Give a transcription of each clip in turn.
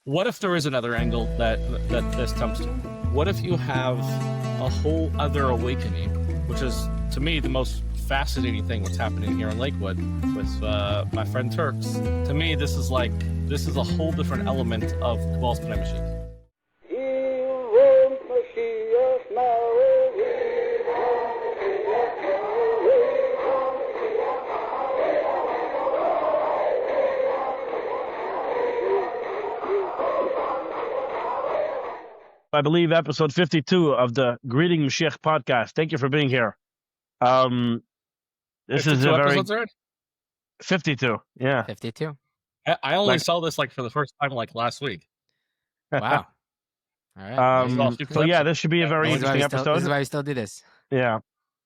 What if there is another angle that this comes to? What if you have a whole other awakening, which is, to me, the most fascinating thing what's happening here in Lakewood with my friend Turks. To me, this is a whole different element of Kabbalah's Pnei Mashiach. I believe episode 52 of the Greeting Moshiach Podcast. Thank you for being here. This is a very 52. Yeah, 52. I only saw this for the first time last week. Wow. All right. So yeah, this should be a very interesting episode. This is why we still do this. Yeah.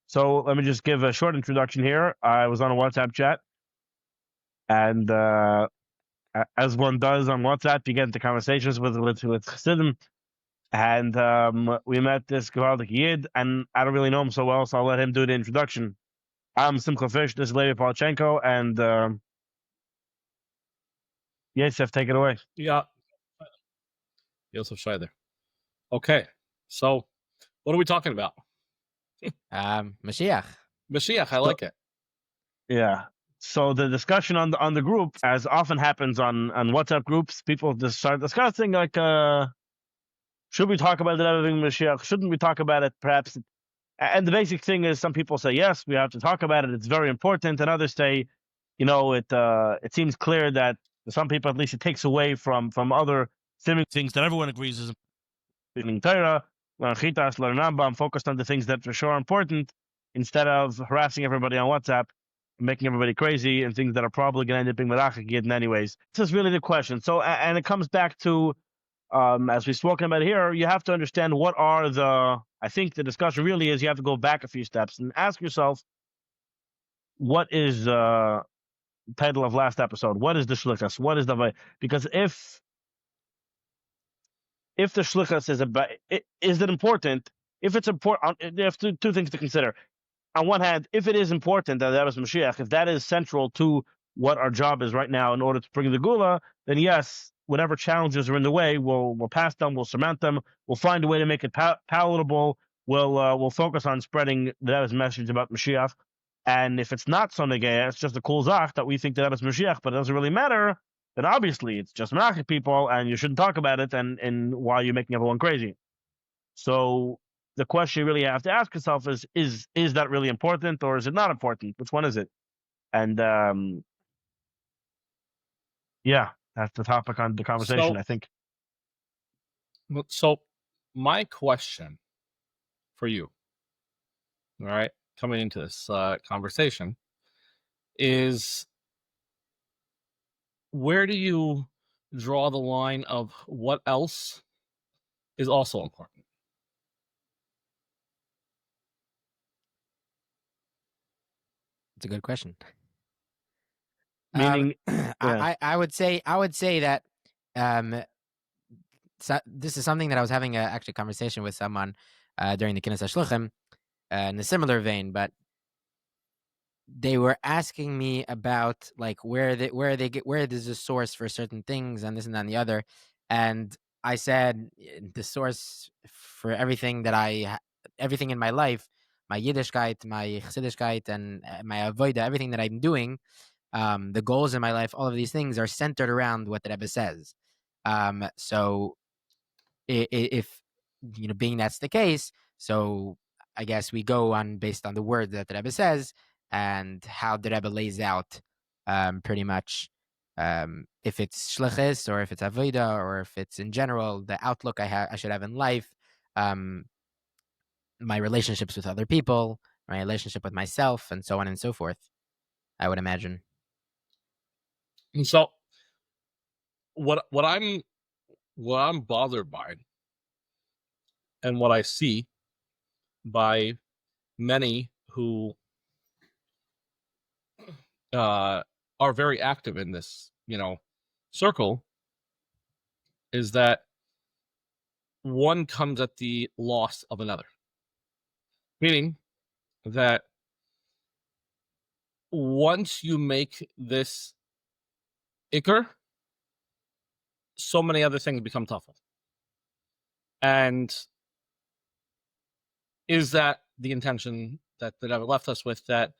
So let me just give a short introduction here. I was on a WhatsApp chat, and as one does on WhatsApp, you get into conversations with Chassidim. And we met this Gewaldic Yid, and I don't really know him so well, so I'll let him do the introduction. I'm Simcha Fish, this is Levi Palchenko, and Yosef, take it away. Yeah. Yosef Shidler. Okay, so what are we talking about? Mashiach. Mashiach, I like it. Yeah. So the discussion on the group, as often happens on WhatsApp groups, people just start discussing should we talk about the Rebbe Mashiach? Shouldn't we talk about it? Perhaps. And the basic thing is, some people say yes, we have to talk about it. It's very important, and others say, it seems clear that for some people, at least, it takes away from other things that everyone agrees is important. Torah, learn Chitas, learn Rambam, focused on the things that for sure are important, instead of harassing everybody on WhatsApp, making everybody crazy, and things that are probably going to end up being Melech HaMoshiach anyways. This is really the question. So, and it comes back to, as we've spoken about here, you have to understand what are I think the discussion really is, you have to go back a few steps and ask yourself, what is the title of last episode? What is the Shlichus? What is because if the Shlichus is about, is it important? If it's important, there are two things to consider. On one hand, if it is important that is Moshiach, if that is central to what our job is right now in order to bring the Geula, then yes, whatever challenges are in the way, we'll pass them, we'll surmount them, we'll find a way to make it palatable. We'll focus on spreading the message about Mashiach. And if it's not so negaya, it's just a cool zach that we think that is Mashiach, but it doesn't really matter, then obviously it's just Melech people, and you shouldn't talk about it, and why you're making everyone crazy. So the question you really have to ask yourself is that really important, or is it not important? Which one is it? And yeah, that's the topic on the conversation, I think. So my question for you, all right, coming into this conversation, is where do you draw the line of what else is also important? It's a good question. Meaning, I would say that so this is something that I was having a conversation with someone during the Kinnis HaShluchim in a similar vein, but they were asking me about where there's a source for certain things and this and that and the other, and I said the source for everything everything in my life, my Yiddishkeit, my Chassidishkeit, and my avodah, everything that I'm doing, the goals in my life, all of these things are centered around what the Rebbe says. So if being that's the case, so I guess we go on based on the word that the Rebbe says and how the Rebbe lays out pretty much if it's Shlichus or if it's avodah or if it's in general the outlook I should have in life, my relationships with other people, my relationship with myself, and so on and so forth, I would imagine. And so what I'm bothered by, and what I see by many who are very active in this, circle, is that one comes at the loss of another. Meaning that once you make this Ikkar, so many other things become tougher. And is that the intention that the Rebbe left us with, that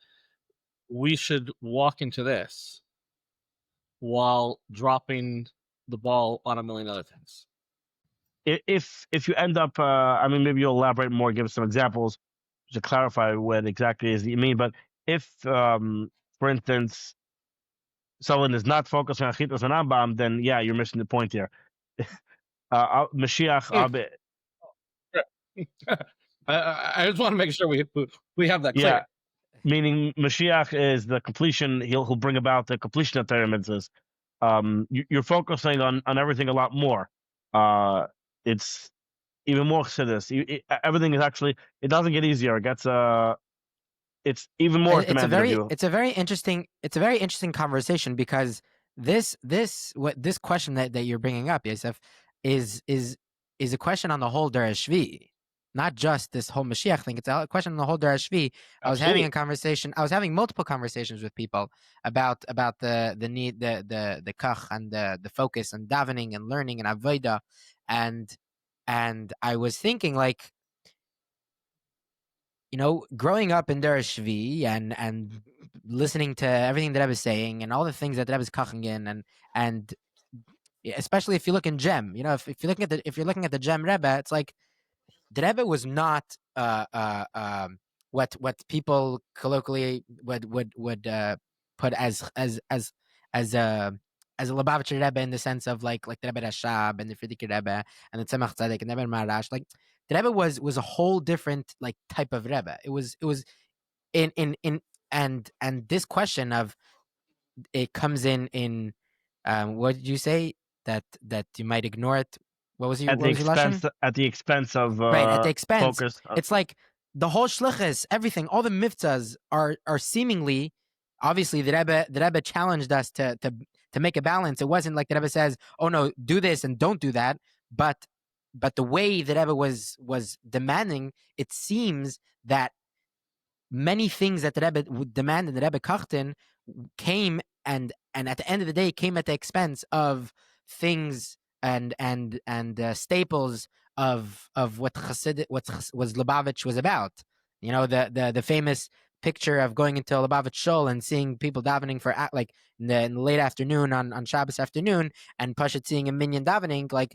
we should walk into this while dropping the ball on a million other things? If you end up, I mean, maybe you'll elaborate more, give us some examples to clarify what exactly is that you mean. But if, for instance, someone is not focusing on Chitas and Rambam, then yeah, you're missing the point here. Mashiach, I just want to make sure we have that clear. yeah, meaning Mashiach is the completion. He'll bring about the completion of Torah mitzvahs. You're focusing on everything a lot more. It's even more chassidus. Everything is actually, it doesn't get easier. It gets it's even more demanding of you. It's a very interesting conversation, because this question that you're bringing up, Yosef, is a question on the whole Derash Shvi, not just this whole Mashiach thing. It's a question on the whole Derash Shvi. I was having multiple conversations with people about the need, the kach, and the focus, and davening and learning and avodah, and I was thinking, like, growing up in Derash Shvi and listening to everything that I was saying and all the things that I was kaching in, and especially if you look in Gem, if you're looking at the Gem Rebbe, it's like the Rebbe was not what people colloquially would put as a Lubavitcher Rebbe, in the sense of like the Rebbe Rashab and the Frierdiker Rebbe and the Tzemach Tzedek and the Rebbe Marash. Like, the Rebbe was a whole different like type of Rebbe. It was in and this question of it comes in what did you say, that you might ignore it? What was your at the expense of right, at the expense focus. It's like the whole Shlichus, everything, all the mitzvahs are seemingly, obviously the Rebbe challenged us to make a balance. It wasn't like the Rebbe says, oh no, do this and don't do that, but the way the Rebbe was demanding, it seems that many things that the Rebbe would demand and the Rebbe kachten came and at the end of the day came at the expense of things and staples of what Chassid, what was Lubavitch was about. The famous picture of going into a Lubavitch shul and seeing people davening for like in the late afternoon on Shabbos afternoon, and Pashat seeing a minyan davening, like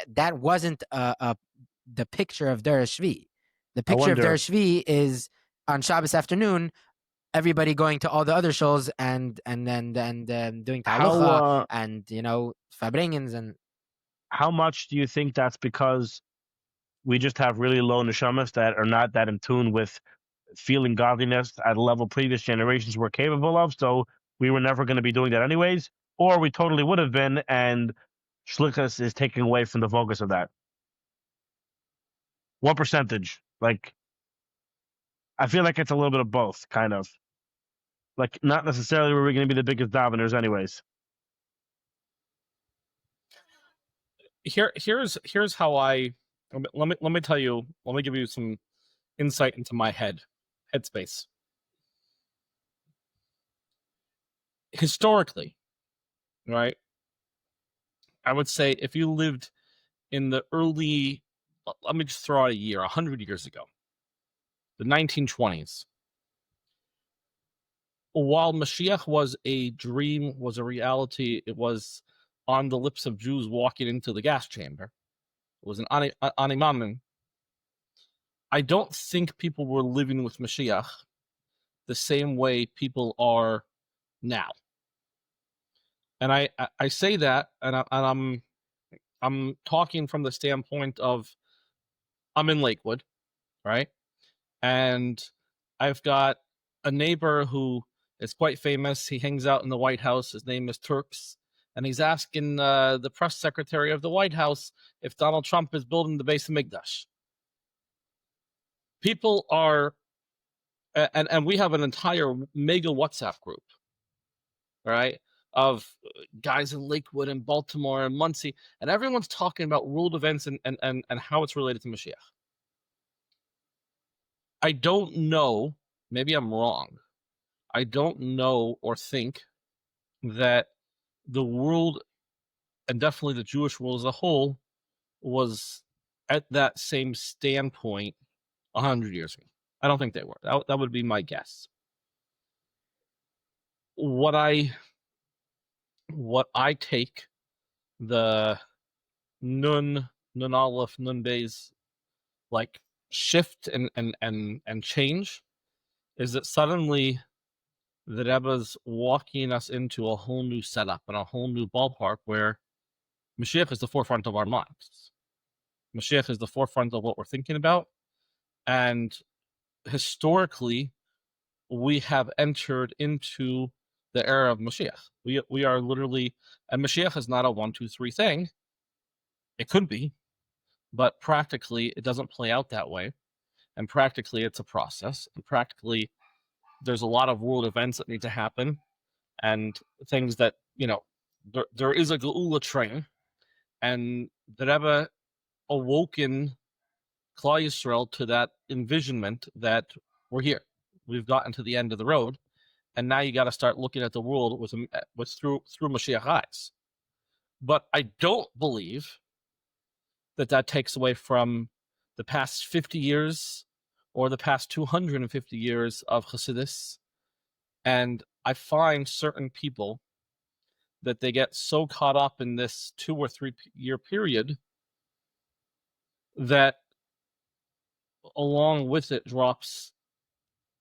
that wasn't the picture of Derash Shvi. The picture of Derash Shvi is on Shabbos afternoon, everybody going to all the other shows and then doing talucha and farbrengens. And how much do you think that's because we just have really low neshamas that are not that in tune with feeling godliness at a level previous generations were capable of, so we were never going to be doing that anyways, or we totally would have been, and Shlichus is taking away from the focus of that? What percentage? Like, I feel like it's a little bit of both, kind of. Like, not necessarily were we going to be the biggest daveners anyways. Here's how let me tell you, let me give you some insight into my headspace. Historically, right, I would say if you lived in the early, let me just throw out a year, 100 years ago, the 1920s, while Mashiach was a dream, was a reality, it was on the lips of Jews walking into the gas chamber, it was an animamin, I don't think people were living with Mashiach the same way people are now. And I say that, and I'm talking from the standpoint of, I'm in Lakewood, right? And I've got a neighbor who is quite famous. He hangs out in the White House. His name is Turks. And he's asking the press secretary of the White House if Donald Trump is building the Beis Hamikdash. People are, and we have an entire mega WhatsApp group, right, of guys in Lakewood and Baltimore and Muncie, and everyone's talking about world events and how it's related to Mashiach. I don't know, maybe I'm wrong, I don't know or think that the world and definitely the Jewish world as a whole, was at that same standpoint 100 years ago. I don't think they were. That would be my guess. What I take the Nun-Alef, Nun-Beis like shift and change is that suddenly the Rebbe's walking us into a whole new setup and a whole new ballpark where Moshiach is the forefront of our minds. Moshiach is the forefront of what we're thinking about. And historically, we have entered into the era of Moshiach. We are literally, and Moshiach is not a 1, 2, 3 thing. It could be, but practically it doesn't play out that way. And practically it's a process. And practically there's a lot of world events that need to happen and things that, there is a Geula train, and the Rebbe awoken Klal Yisrael to that envisionment that we're here. We've gotten to the end of the road, and now you got to start looking at the world with through Moshiach eyes. But I don't believe that takes away from the past 50 years or the past 250 years of Chassidus. And I find certain people that they get so caught up in this 2 or 3 year period that along with it drops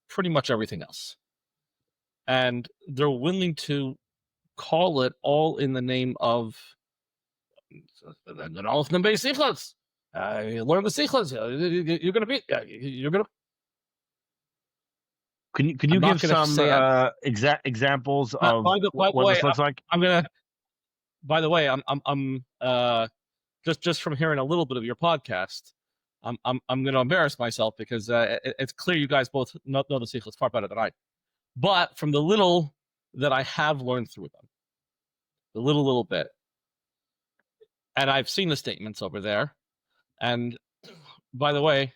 pretty much everything else. And they're willing to call it all in the name of the Nun-Alef, Nun-Beis Shlichus. Learn the Shlichus. You're going to be. You're going to. Can you give some examples of what this looks like? I'm gonna. By the way, I'm just from hearing a little bit of your podcast, I'm going to embarrass myself because it's clear you guys both know the Shlichus far better than I. But from the little that I have learned through them, the little bit, and I've seen the statements over there. And by the way,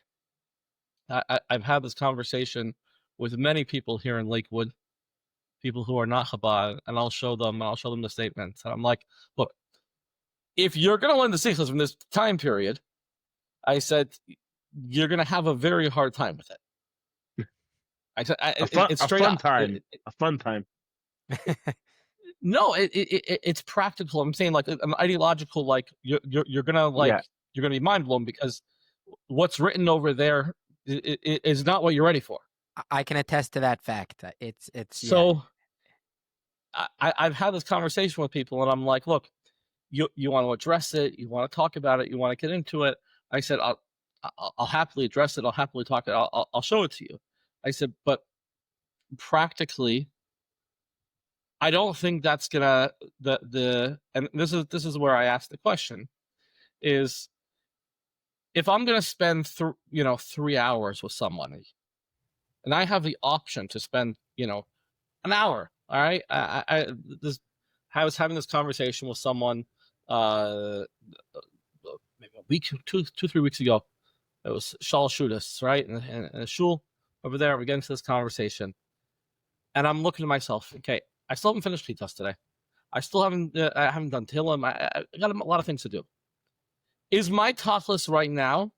I've had this conversation with many people here in Lakewood, people who are not Chabad, and I'll show them the statements. And I'm like, look, if you're going to learn the Shlichus from this time period, I said, you're going to have a very hard time with it. I said, it's straight up. A fun time. No, it's practical. I'm saying like an ideological, like you're gonna you're gonna be mind blown because what's written over there is not what you're ready for. I can attest to that fact. It's so. Yeah. I've had this conversation with people, and I'm like, look, you want to address it, you want to talk about it, you want to get into it. I said, I'll happily address it. I'll happily talk it. I'll show it to you. I said, but practically, I don't think that's gonna and this is where I asked the question is if I'm gonna spend 3 hours with somebody, and I have the option to spend an hour. All right, I was having this conversation with someone maybe a week, 2-3 weeks ago. It was Chitas, right, and a shul over there. We're getting to this conversation, and I'm looking to myself. Okay, I still haven't finished Chitas today. I still haven't. I haven't done Tillim. I got a lot of things to do. Is my tachlis right now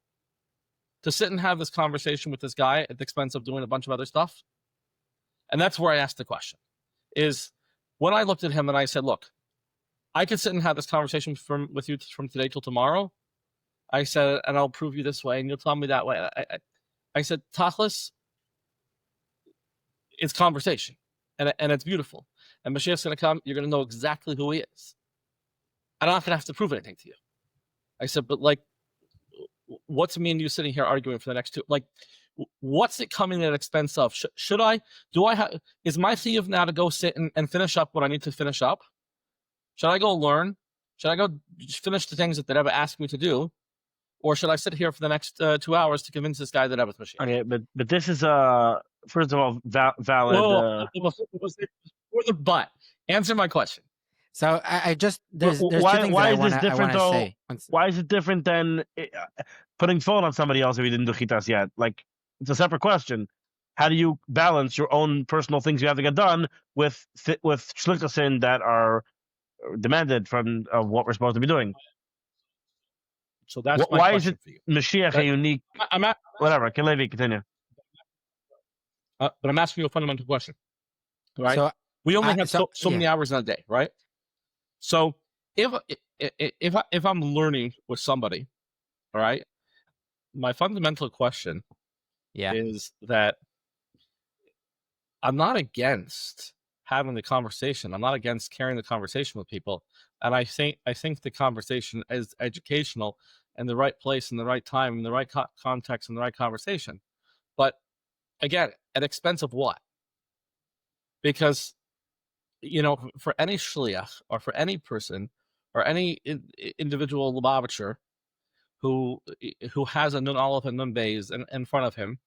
to sit and have this conversation with this guy at the expense of doing a bunch of other stuff? And that's where I asked the question. Is when I looked at him and I said, look, I could sit and have this conversation with you from today till tomorrow. I said, and I'll prove you this way, and you'll tell me that way. I said, tachlis, it's conversation, and it's beautiful. And Mashiach's going to come, you're going to know exactly who he is. I'm not going to have to prove anything to you. I said, but like, what's me and you sitting here arguing for the next 2? Like, what's it coming at expense of? Is my chiyuv now to go sit and finish up what I need to finish up? Should I go learn? Should I go finish the things that the Rebbe asked me to do? Or should I sit here for the next 2 hours to convince this guy that Rebbe's Moshiach? Okay, but this is first of all valid. But answer my question. So I just there's two things why I is want this to different though? say. Why is it different than putting fault on somebody else if you didn't do chitas yet? Like, it's a separate question. How do you balance your own personal things you have to get done with shlichusin that are demanded from what we're supposed to be doing. So that's my why is question it for you. Mashiach a unique? Whatever. Continue. But I'm asking you a fundamental question, right? So we only have so many hours in a day, right? So if I'm learning with somebody, all right, my fundamental question is that I'm not against having the conversation. I'm not against carrying the conversation with people, and I think the conversation is educational in the right place, in the right time, in the right context, in the right conversation. But again, at expense of what? Because for any shliach or for any person or any individual Lubavitcher who has a Nun-Alef and Nun-Beis in front of him,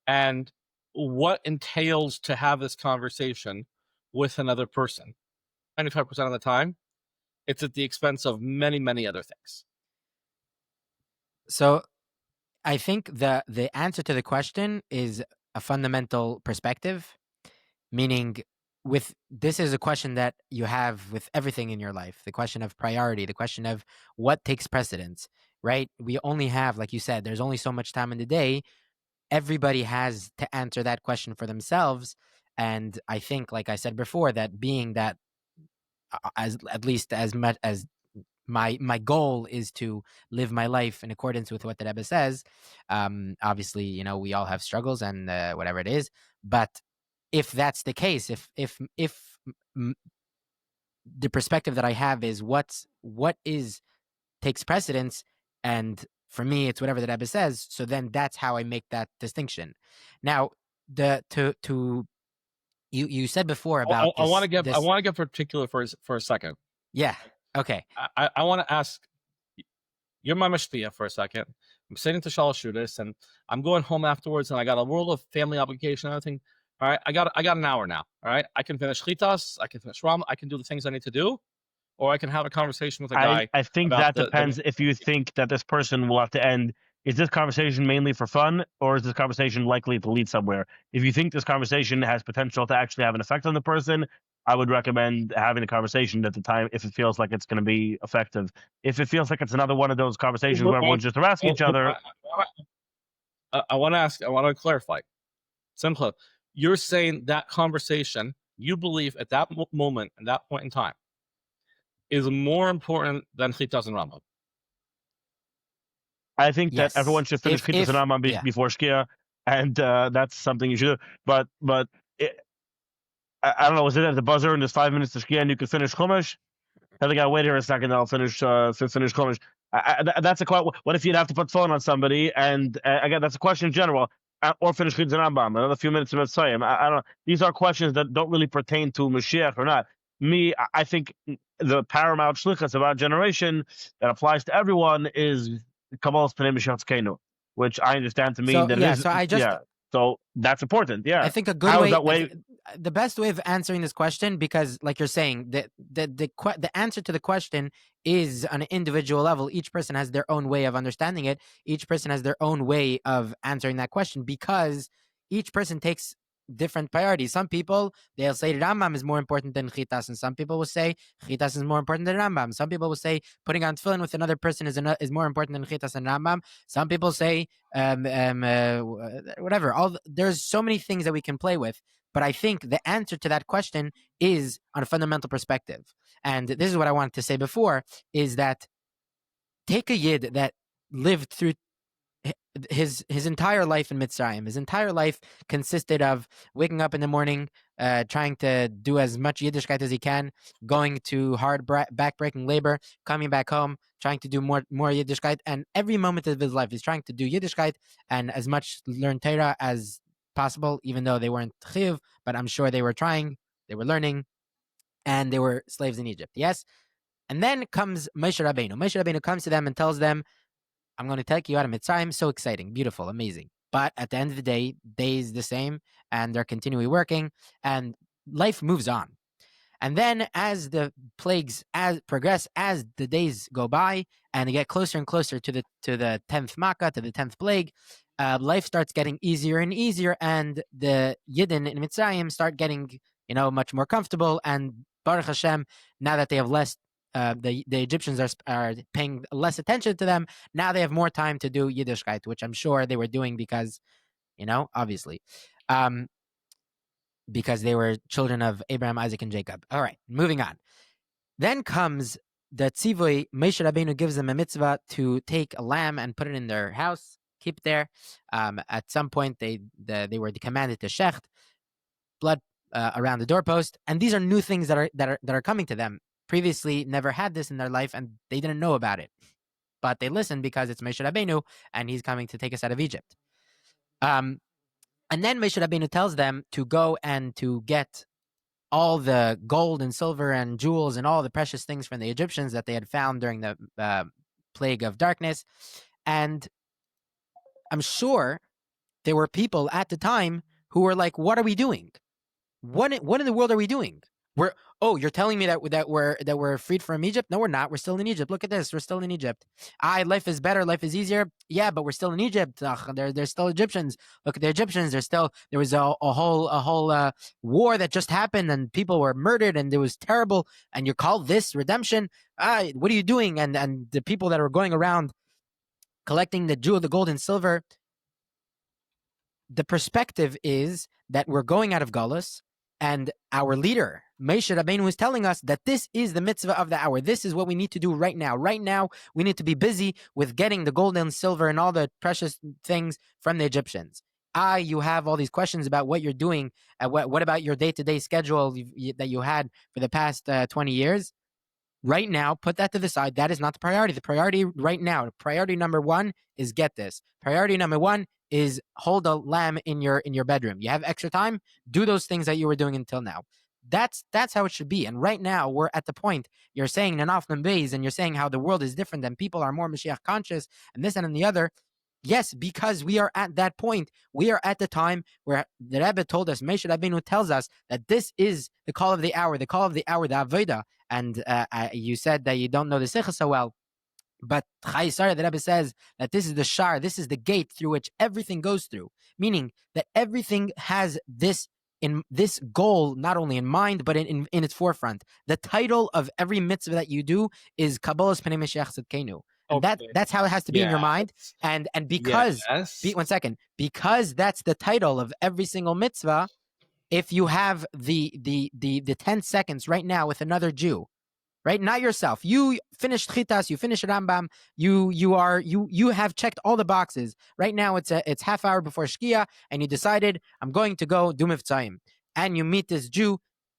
and what entails to have this conversation with another person, 95% of the time, it's at the expense of many, many other things. So I think the answer to the question is a fundamental perspective, meaning this is a question that you have with everything in your life, the question of priority, the question of what takes precedence, right? We only have, like you said, there's only so much time in the day. Everybody has to answer that question for themselves. And I think, like I said before, that being that at least as much as my goal is to live my life in accordance with what the Rebbe says. Obviously, we all have struggles and whatever it is. But if that's the case, if the perspective that I have is what takes precedence, and for me it's whatever the Rebbe says, so then that's how I make that distinction. Now, you said before about I want to get particular for a second. Yeah. Okay. I want to ask, you're my mashpia for a second. I'm sitting to Chitas, and I'm going home afterwards, and I got a world of family obligation and everything. All right, I got an hour now. All right, I can finish Chitas, I can finish Rambam, I can do the things I need to do, or I can have a conversation with a guy. I think that depends if you think that this person will have to end. Is this conversation mainly for fun, or is this conversation likely to lead somewhere? If you think this conversation has potential to actually have an effect on the person, I would recommend having a conversation at the time if it feels like it's going to be effective. If it feels like it's another one of those conversations where everyone's just harassing each other. I want to clarify. Simple. You're saying that conversation, you believe at that moment, at that point in time, is more important than Chitas and Rambam. I think that everyone should finish Chitas and Rambam before Shkia, and that's something you should do. But I don't know, was it at the buzzer and there's 5 minutes to Shkia and you could finish Chumash? I think I wait here a second, I'll finish Chumash. That's a question. What if you'd have to put phone on somebody? And again, that's a question in general. Or finish Chitas and Rambam, another few minutes of Mitzrayim. I don't know. These are questions that don't really pertain to Mashiach or not. I think the paramount Shlichus of our generation that applies to everyone is Kabbalah's Pnei Mashiach Tzkeinu, which I understand to mean so that's important. Yeah, I think a good way, the best way of answering this question, because like you're saying, the answer to the question is on an individual level. Each person has their own way of understanding it. Each person has their own way of answering that question, because each person takes different priorities. Some people, they'll say Rambam is more important than Chitas, and some people will say Chitas is more important than Rambam. Some people will say putting on tefillin with another person is more important than Chitas and Rambam. Some people say whatever. There's so many things that we can play with, but I think the answer to that question is on a fundamental perspective. And this is what I wanted to say before, is that take a yid that lived through his entire life in Mitzrayim. His entire life consisted of waking up in the morning, trying to do as much Yiddishkeit as he can, going to hard backbreaking labor, coming back home, trying to do more Yiddishkeit, and every moment of his life he's trying to do Yiddishkeit and as much learn Torah as possible, even though they weren't chiv, but I'm sure they were trying, they were learning, and they were slaves in Egypt. Yes? And then comes Moshe Rabbeinu. Moshe Rabbeinu comes to them and tells them, I'm going to take you out of Mitzrayim. So exciting, beautiful, amazing. But at the end of the day is the same, and they're continually working, and life moves on. And then as the plagues progress, as the days go by, and they get closer and closer to the 10th Makkah, to the 10th plague, life starts getting easier and easier, and the Yidden in Mitzrayim start getting much more comfortable, and Baruch Hashem, now that they have less, the Egyptians are paying less attention to them. Now they have more time to do Yiddishkeit, which I'm sure they were doing because, obviously, because they were children of Abraham, Isaac, and Jacob. All right, moving on. Then comes the tzivui. Moshe Rabbeinu gives them a mitzvah to take a lamb and put it in their house, keep it there. At some point, they were commanded to shecht, blood around the doorpost, and these are new things that are coming to them. Previously, never had this in their life, and they didn't know about it. But they listened because it's Moshe Rabbeinu, and he's coming to take us out of Egypt. And then Moshe Rabbeinu tells them to go and to get all the gold and silver and jewels and all the precious things from the Egyptians that they had found during the plague of darkness. And I'm sure there were people at the time who were like, what are we doing? What in the world are we doing? You're telling me that we're freed from Egypt? No, we're not. We're still in Egypt. Look at this. We're still in Egypt. Life is better. Life is easier. Yeah, but we're still in Egypt. They're still Egyptians. Look at the Egyptians. There was a whole war that just happened, and people were murdered, and it was terrible. And you call this redemption? What are you doing? And the people that are going around collecting the jewel, the gold and silver. The perspective is that we're going out of Galus, and our leader, Moshe Rabbeinu, is telling us that this is the mitzvah of the hour. This is what we need to do right now. Right now, we need to be busy with getting the gold and silver and all the precious things from the Egyptians. You have all these questions about what you're doing. What about your day-to-day schedule that you had for the past 20 years? Right now, put that to the side. That is not the priority. The priority right now, priority number one is get this. Priority number one is hold a lamb in your bedroom. You have extra time, do those things that you were doing until now. That's how it should be. And right now, we're at the point, you're saying Nun-Beis, and you're saying how the world is different and people are more Moshiach conscious and this and the other. Yes, because we are at that point. We are at the time where the Rebbe told us, Moshe Rabbeinu tells us that this is the call of the hour, the avodah. And you said that you don't know the Chitas so well. But chayus, the Rebbe says that this is the shar, this is the gate through which everything goes through. Meaning that everything has this goal not only in mind, but in its forefront. The title of every mitzvah that you do is Kabbalas Pnei Mashiach Tzidkenu. And that's how it has to be in your mind. And because, one second, because that's the title of every single mitzvah, if you have the 10 seconds right now with another Jew, right? Not yourself. You finished Chitas, you finished Rambam, you have checked all the boxes. Right now it's half hour before Shkia, and you decided, I'm going to go do Mivtzaim. And you meet this Jew,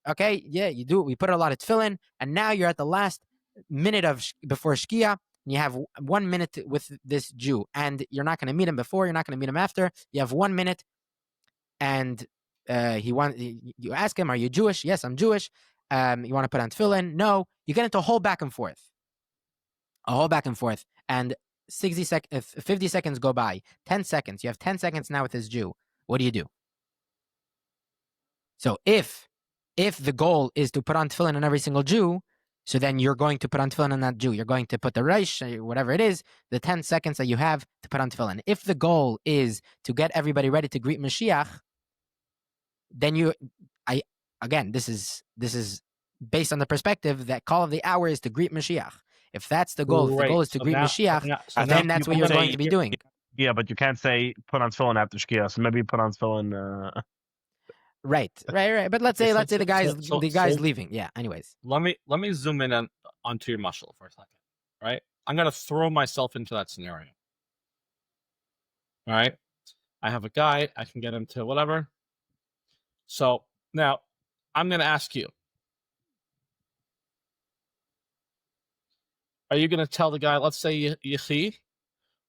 okay, yeah, you do it. We put a lot of tefillin, and now you're at the last minute before Shkia. You have 1 minute with this Jew, and you're not going to meet him before, you're not going to meet him after. You have 1 minute, and you ask him, are you Jewish? Yes, I'm Jewish. You want to put on tefillin? No. You get into a whole back and forth. And 50 seconds go by. 10 seconds. You have 10 seconds now with this Jew. What do you do? So if the goal is to put on tefillin on every single Jew, so then you're going to put on tefillin on that Jew. You're going to put the reish, whatever it is, the 10 seconds that you have to put on tefillin. If the goal is to get everybody ready to greet Mashiach, then this is based on the perspective that call of the hour is to greet Mashiach. If that's the goal, if the goal is to greet Mashiach, then that's what you're going to be doing. Yeah, but you can't say put on tefillin after Shkia. So maybe you put on tefillin. Right. But let's say the guy's leaving. Yeah. Anyways, let me zoom in onto your mashal for a second. Right. I'm gonna throw myself into that scenario. All right. I have a guy. I can get him to whatever. So now I'm gonna ask you. Are you gonna tell the guy? Let's say Yechi,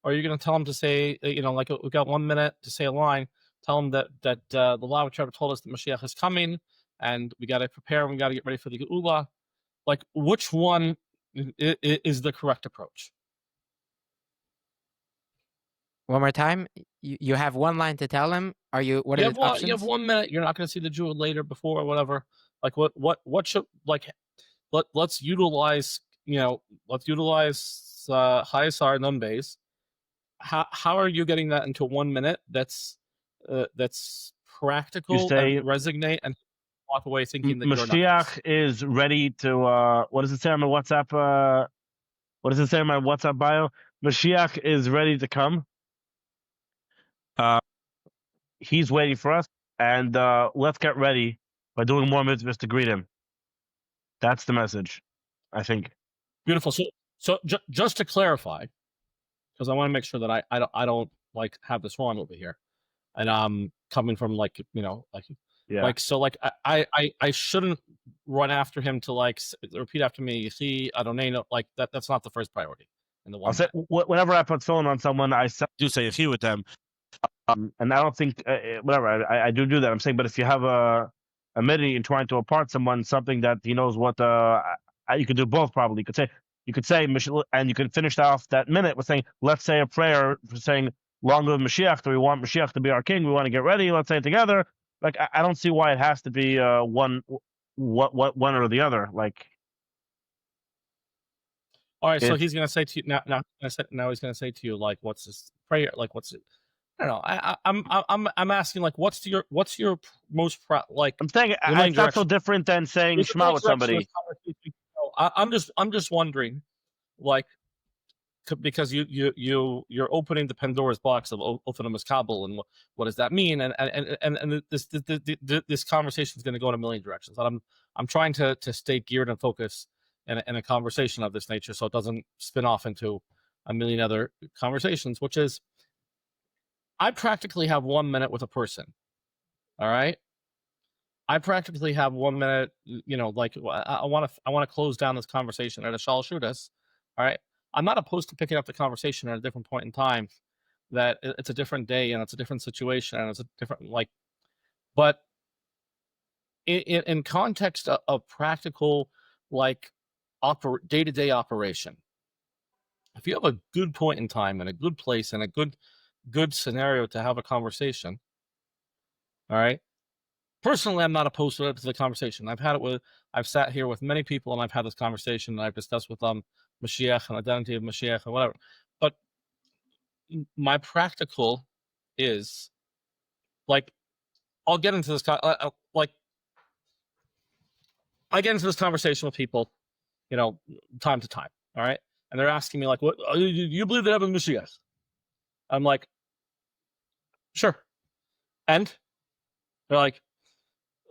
or are you gonna tell him to say, like we got 1 minute to say a line. Tell him that the Lubavitch Rebbe told us that Mashiach is coming, and we got to prepare, and we got to get ready for the Geulah. Like, which one is the correct approach? One more time. You have one line to tell him. What are the options? You have 1 minute. You're not going to see the Jew later, before, or whatever. Like, what should, like, let's utilize chayus Nun-Beis. How are you getting that into 1 minute? That's practical and resonate and walk away thinking that you're not. Moshiach is ready to. What does it say on my WhatsApp? What does it say in my WhatsApp bio? Moshiach is ready to come. He's waiting for us, and let's get ready by doing more mitzvahs to greet him. That's the message, I think. Beautiful. So just to clarify, because I want to make sure that I don't like have this wrong over here, and I'm coming from like I shouldn't run after him to like repeat after me. See, I don't know, like that. That's not the first priority. In the one, I'll say whenever I put tefillin on someone, I do say a few with them. And I don't think whatever I do that. I'm saying, but if you have a minute and trying to impart someone something that he knows what you could do both probably. You could say, and you could finish off that minute with saying, let's say a prayer for saying, long live Mashiach. Do we want Mashiach to be our king? We want to get ready. Let's say it together. Like I don't see why it has to be one or the other. Like. All right, so he's gonna say to you now. Now he's gonna say to you like, "What's this prayer? Like, what's it?" I don't know. I'm asking like, what's your most like? I'm saying it's not so different than saying Shema with somebody. I'm just wondering, like, because you're opening the Pandora's box of Ofanim Kabul, and what does that mean? And this conversation is going to go in a million directions. And I'm trying to stay geared and focused in a conversation of this nature, so it doesn't spin off into a million other conversations. Which is, I practically have 1 minute with a person. All right, I practically have 1 minute. You know, like I want to close down this conversation at a shal shudas. All right. I'm not opposed to picking up the conversation at a different point in time, that it's a different day and it's a different situation and it's a different, like, but in context of practical, like, day-to-day operation, if you have a good point in time and a good place and a good scenario to have a conversation, all right, personally, I'm not opposed to the conversation. I've sat here with many people and I've had this conversation and I've discussed with them Mashiach and identity of Mashiach and whatever. But my practical is, like, I'll get into this, like, I get into this conversation with people, you know, time to time, all right? And they're asking me, like, what, you believe that Rebbe is Mashiach? I'm like, sure. And they're like,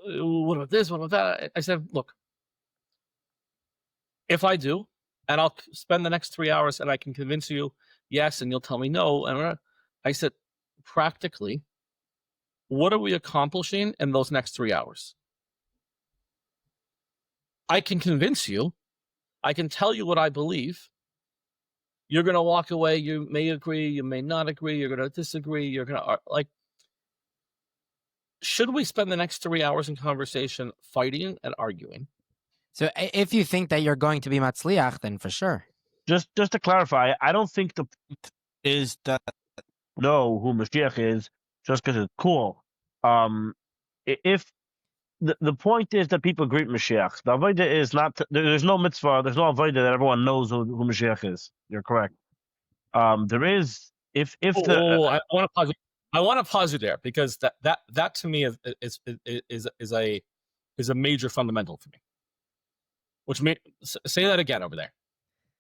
what about this? What about that? I said, look, if I do, and I'll spend the next 3 hours and I can convince you yes, and you'll tell me no. And I said, practically, what are we accomplishing in those next 3 hours? I can convince you. I can tell you what I believe. You're going to walk away. You may agree. You may not agree. You're going to disagree. You're going to, like, should we spend the next 3 hours in conversation fighting and arguing? So if you think that you're going to be matzliach, then for sure. Just to clarify, I don't think the point is that know who Mashiach is just because it's cool. If the point is that people greet Mashiach, the avodah is not. There's no mitzvah. There's no avodah that everyone knows who Mashiach is. You're correct. There is I want to pause you there, because that to me is a major fundamental for me. Which say that again over there.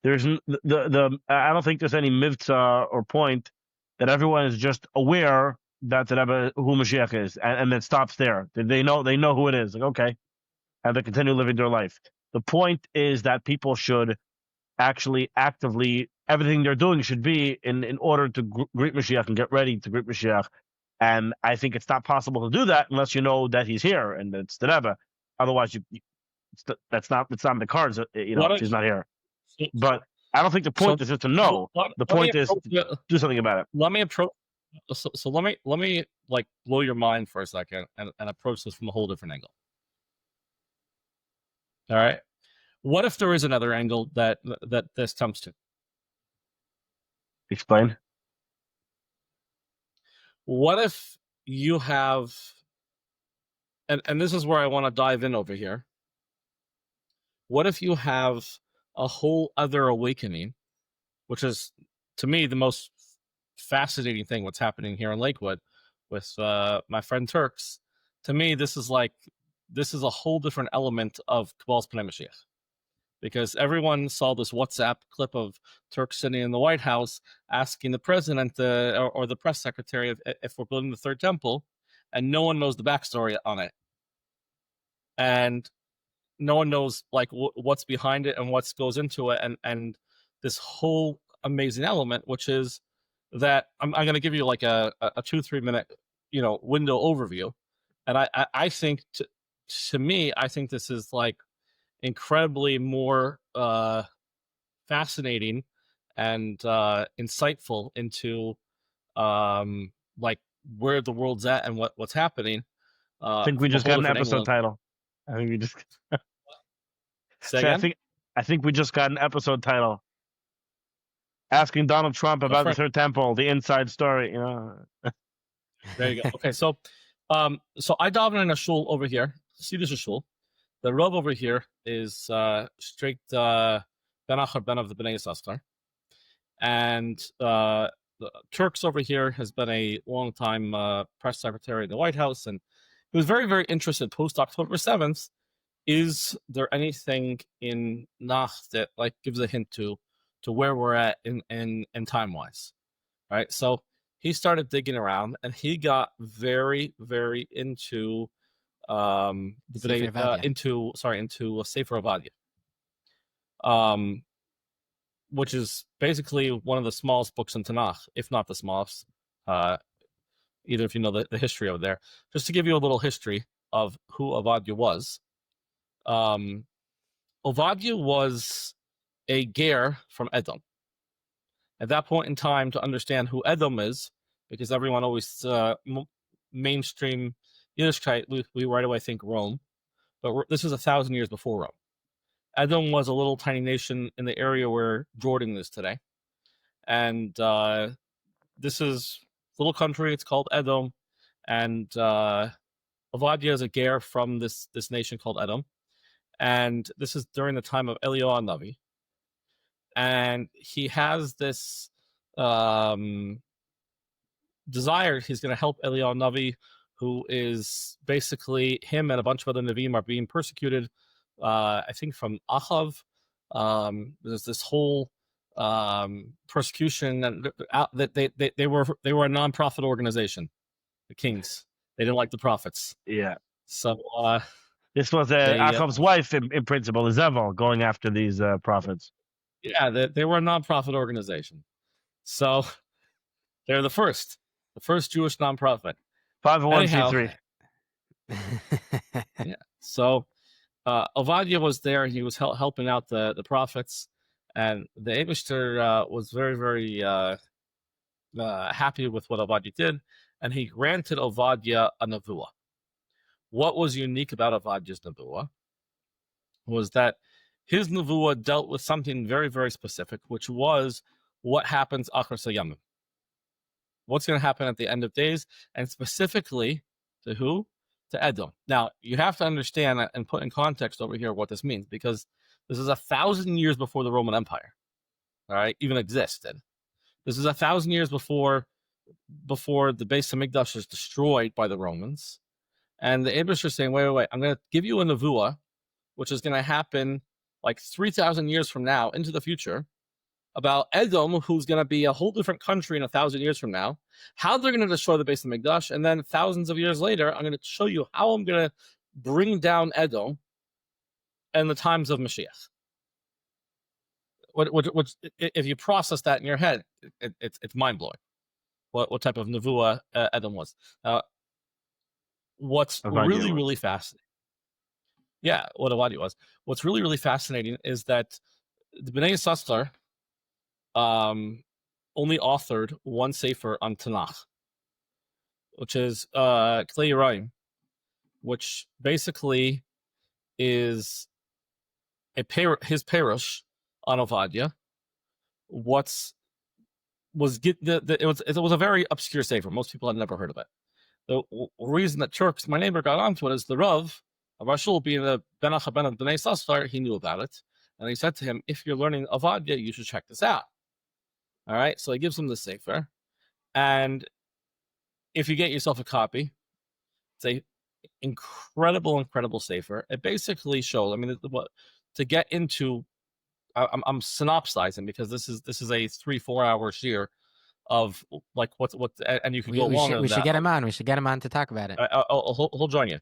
There's I don't think there's any mitzvah or point that everyone is just aware that the Rebbe who Mashiach is, and it stops there. They know who it is. Like, okay, and they continue living their life. The point is that people should actually actively, everything they're doing should be in order to greet Mashiach and get ready to greet Mashiach. And I think it's not possible to do that unless you know that he's here and it's the Rebbe. Otherwise, it's not in the cards. You know, she's not here. But I don't think the point is just to know. The point is to do something about it. Let me approach. So let me like blow your mind for a second and approach this from a whole different angle. All right. What if there is another angle that this comes to? Explain. What if you have, and this is where I want to dive in over here. What if you have a whole other awakening, which is, to me, the most fascinating thing, what's happening here in Lakewood with my friend Turks. To me, this is like this is a whole different element of Kabbalah's Pnei Mashiach. Because everyone saw this WhatsApp clip of Turks sitting in the White House asking the president or the press secretary if we're building the third temple, and no one knows the backstory on it. And no one knows like what's behind it and what goes into it, and this whole amazing element, which is that I'm going to give you like a 2-3 minute window overview, and I think to me I think this is like incredibly more fascinating and insightful into like where the world's at and what's happening. I think we just got an episode title. I think we just I think we just got an episode title. Asking Donald Trump about the third temple, the inside story. There you go. Okay, so I daven in a shul over here. See, this is a shul. The Rebbe over here is straight Ben Achar Ben of the Bnei Yisachar. And the Turks over here has been a long time press secretary in the White House, and he was very, very interested post October 7th. Is there anything in Nach that like gives a hint to where we're at in time wise? Right. So he started digging around, and he got very, very into into a Sefer Avodah, which is basically one of the smallest books in Tanakh, if not the smallest. Either if you know the history over there. Just to give you a little history of who Avodah was. Avodah was a ger from Edom. At that point in time, to understand who Edom is, because everyone always mainstream Yiddishkeit, we right away think Rome, but this is 1,000 years before Rome. Edom was a little tiny nation in the area where Jordan is today, and this is a little country. It's called Edom, and Avodah is a ger from this nation called Edom, and this is during the time of Eliyahu Navi, and he has this desire. He's going to help Eliyahu Navi, who is basically him and a bunch of other Nevi'im are being persecuted. I think from Achav. There's this whole persecution that they were a non-profit organization. The kings, they didn't like the prophets. Yeah. So this was Achav's wife, in principle, Zevel, going after these prophets. Yeah, they were a non-profit organization. So they're the first Jewish non-profit. 501c3. Yeah. So Avodah was there. He was helping out the prophets, and the Eibishter was very, very happy with what Avodah did, and he granted Avodah a nevuah. What was unique about Avadiah's nevuah was that his nevuah dealt with something very, very specific, which was what happens achar sayamim. What's going to happen at the end of days, and specifically to who? To Edom. Now, you have to understand and put in context over here what this means, because this is 1,000 years before the Roman Empire, all right, even existed. This is 1,000 years before the Beis Hamikdash is destroyed by the Romans. And the Eibishter is saying, wait, I'm going to give you a nevuah, which is going to happen like 3,000 years from now into the future, about Edom, who's going to be a whole different country in 1,000 years from now, how they're going to destroy the Beis Hamikdash, and then thousands of years later, I'm going to show you how I'm going to bring down Edom in the times of Mashiach. Which, if you process that in your head, it's mind-blowing. What type of nevuah Edom was. What's really, really fascinating. Yeah, what Avodah was. What's really, really fascinating is that the Bnei Yisachar only authored one sefer on Tanakh, which is Klei Yerayim, which basically is his perush on Avodah. It was a very obscure sefer. Most people had never heard of it. The reason that Turks, my neighbor, got onto it is the Rav of Rashul, being a Ben Achar Ben of Bnei Yisachar, he knew about it, and he said to him, "If you're learning Avodah, you should check this out." All right, so he gives him the sefer, and if you get yourself a copy, it's incredible safer. It basically shows. I mean, what to get into. I'm synopsizing because this is a 3-4 hour shear of like what and you can go longer. We should get him on. We should get him on to talk about it. He'll join you.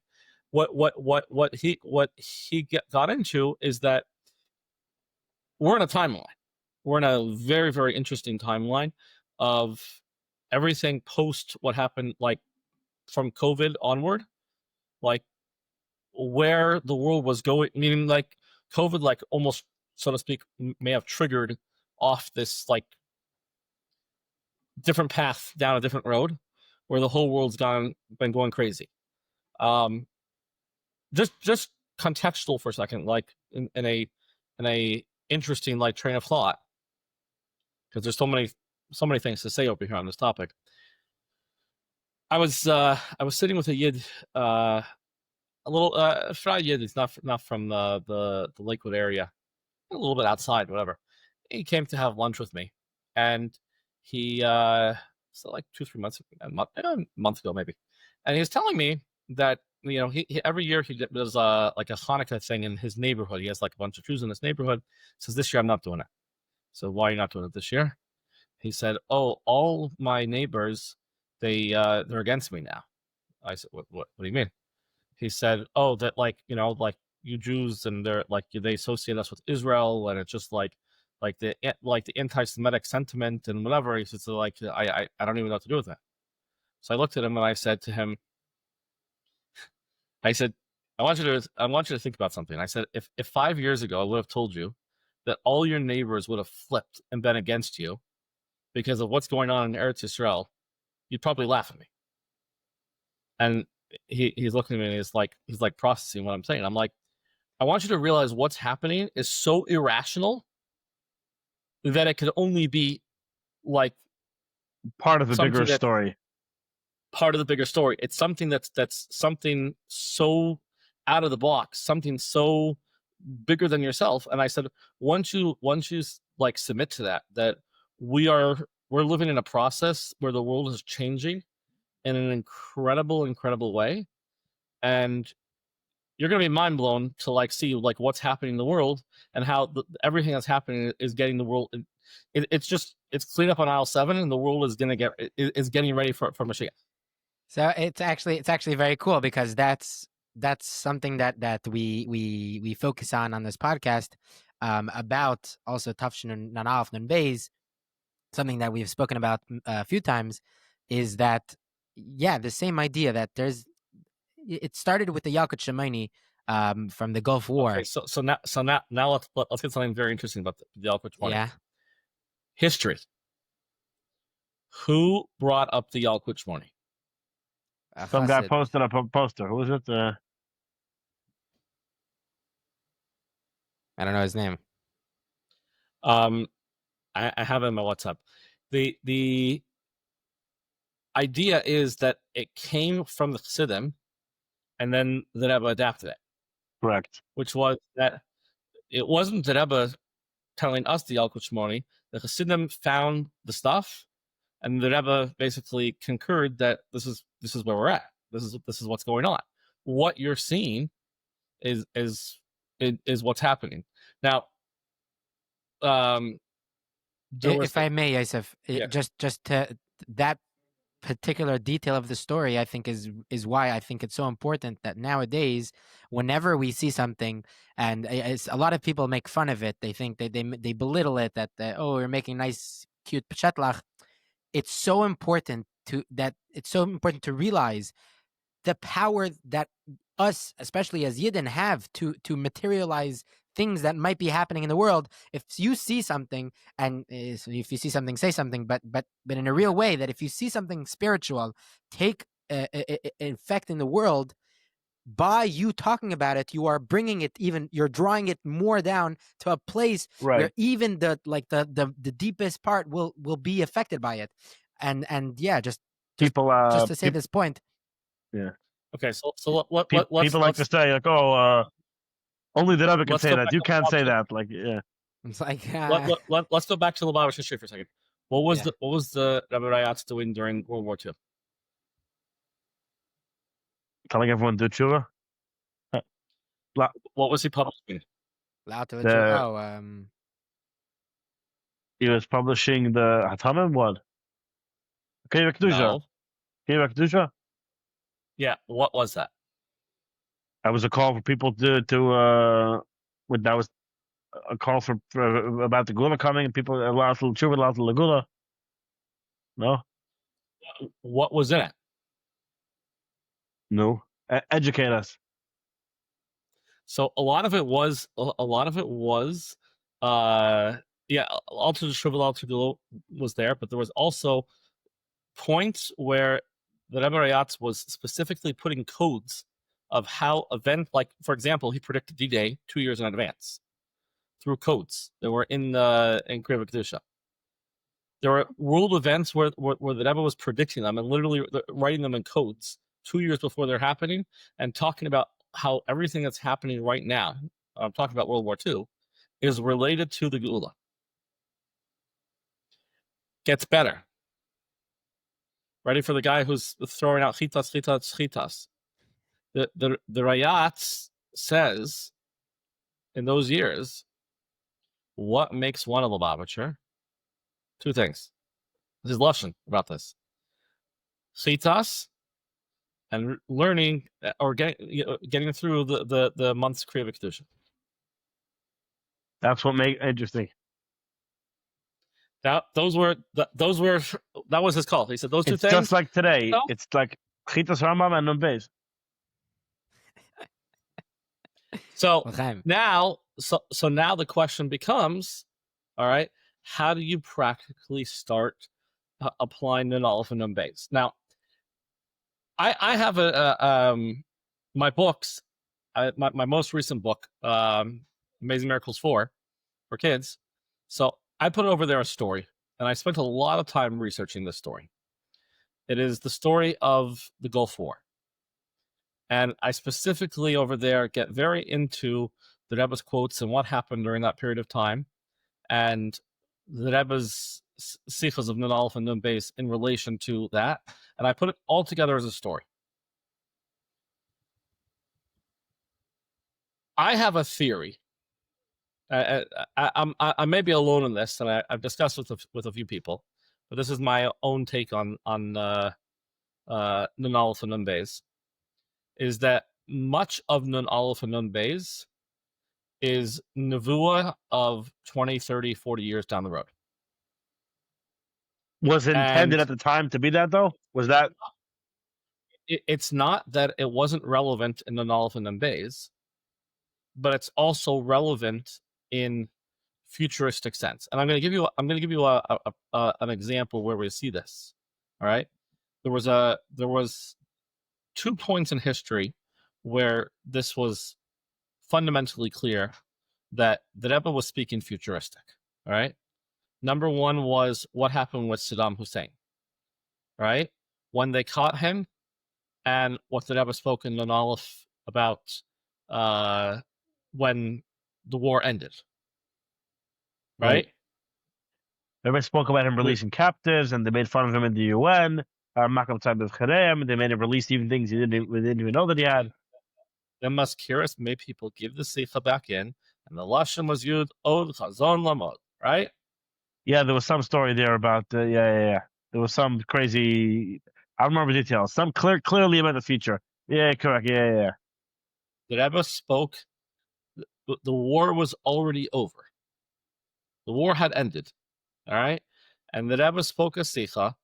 What he got into is that we're in a timeline. We're in a very, very interesting timeline of everything post what happened, like from COVID onward, like where the world was going. Meaning, like COVID, like almost, so to speak, may have triggered off this like different path down a different road, where the whole world's been going crazy. Just contextual for a second, like in a interesting like train of thought, because there's so many things to say over here on this topic. I was sitting with a yid, a little Frau yid. It's not from the Lakewood area, a little bit outside, whatever. He came to have lunch with me, and he so like 2-3 months, a month ago maybe, and he was telling me that he every year he does like a Hanukkah thing in his neighborhood. He has like a bunch of Jews in his neighborhood. He says, this year I'm not doing it. So why are you not doing it this year? He said, oh, all my neighbors, they're against me now. I said, what do you mean? He said, oh, that like you Jews, and they're like they associate us with Israel, and it's just like the anti-Semitic sentiment and whatever. He said, so like I don't even know what to do with that. So I looked at him and I said to him, I said, I want you to think about something. I said, if 5 years ago I would have told you that all your neighbors would have flipped and been against you because of what's going on in Eretz Yisrael, you'd probably laugh at me. And he's looking at me and he's like processing what I'm saying. I'm like, I want you to realize what's happening is so irrational that it could only be like part of the bigger story. Part of the bigger story. It's something that's something so out of the box, something so bigger than yourself. And I said, once you like submit to that we're living in a process where the world is changing in an incredible way, and you're going to be mind blown to like see like what's happening in the world and how everything that's happening is getting the world. It's clean up on aisle 7, and the world is getting ready for Moshiach. So it's actually very cool, because that's something that we focus on this podcast, about also Tafshin and Nun-Alef, Nun-Beis. Something that we've spoken about a few times is that, the same idea that it started with the Yalkut Shemaini from the Gulf War. Okay, so now let's get something very interesting about the Yalkut Shemaini. Yeah. History. Who brought up the Yalkut Shemaini? Some guy posted up a poster. Who was it? I don't know his name. I have it in my WhatsApp. The idea is that it came from the Chassidim, and then the Rebbe adapted it. Correct. Which was that it wasn't the Rebbe telling us the Yalkut Shemaini. The Chassidim found the stuff, and the Rebbe basically concurred that this is where we're at. This is what's going on. What you're seeing is what's happening now. If I may, Yosef, just to that particular detail of the story, I think is why I think it's so important that nowadays, whenever we see something, and a lot of people make fun of it, they think they belittle it, that you're making nice, cute pshatlach. It's so important to realize the power that us, especially as Yidden, have to materialize things that might be happening in the world. If you see something, and if you see something, say something, but in a real way, that if you see something spiritual take effect in the world, by you talking about it, you are bringing it you're drawing it more down to a place where even the deepest part will be affected by it. And just to say this point. Yeah. Okay. So what people like to say like, only the Rebbe can say that. You can't say that. Like, yeah. It's like let's go back to the Lubavitch history for a second. What was the Rebbe Rayatz doing during World War II? telling everyone to do tshuva. What was he publishing? He was publishing the Hatamim. What? No. Kedusha. Yeah. What was that? That was a call for people to that was a call for about the Geulah coming, and people allowed to tshuva, allowed to Geulah. No. What was in it? No. Educate us. So a lot of it was yeah, Alter Shuvah, Alter Geulah was there, but there was also points where the Rebbe Rayatz was specifically putting codes of how event, like for example, he predicted D-Day 2 years in advance through codes that were in Greeting Kedusha. There were ruled events where the Rebbe was predicting them and literally writing them in codes 2 years before they're happening, and talking about how everything that's happening right now, I'm talking about World War II, is related to the Geula. Gets better. Ready for the guy who's throwing out Chitas, Chitas, Chitas. The Rayatz says, in those years, what makes one a Lubavitcher? Two things. This is Lashon about this. Chitas, and learning or getting through the month's Kriya Kedusha. That's what made interesting. That was his call. He said those two things. Just like today. No? It's like Chitas, Rambam, and Nun-Beis. So now the question becomes, all right, how do you practically start applying Nun-Alef and Nun-Beis? Now, I have my books, my most recent book, Amazing Miracles for kids. So I put over there a story, and I spent a lot of time researching this story. It is the story of the Gulf War. And I specifically over there get very into the Rebbe's quotes and what happened during that period of time, and the Rebbe's Shlichus of Nun-Alef and Nun-Beis in relation to that. And I put it all together as a story. I have a theory. I may be alone in this, and I've discussed with a few people, but this is my own take on Nun-Alef and Nun-Beis, is that much of Nun-Alef and Nun-Beis is nevuah of 20, 30, 40 years down the road. Was it intended at the time to be that, though? Was that? It's not that it wasn't relevant in Nun-Alef and Nun-Beis, but it's also relevant in futuristic sense. And I'm going to give you an example where we see this. All right, there was 2 points in history where this was fundamentally clear that the Rebbe was speaking futuristic. All right. Number one was what happened with Saddam Hussein, right? When they caught him, and what the Rebbe spoke in Nun-Alef about when the war ended, right? Everybody spoke about him releasing captives, and they made fun of him in the UN. They made him release even things we didn't even know that he had. The Maskiris made people give the Sikha back in, and the Lashon was used, Od Chazon Lamod, right? Yeah, there was some story there about, There was some crazy, I don't remember details, some clearly about the future. Yeah, correct, yeah. The Rebbe spoke, the war was already over. The war had ended, all right? And the Rebbe spoke a Sikha,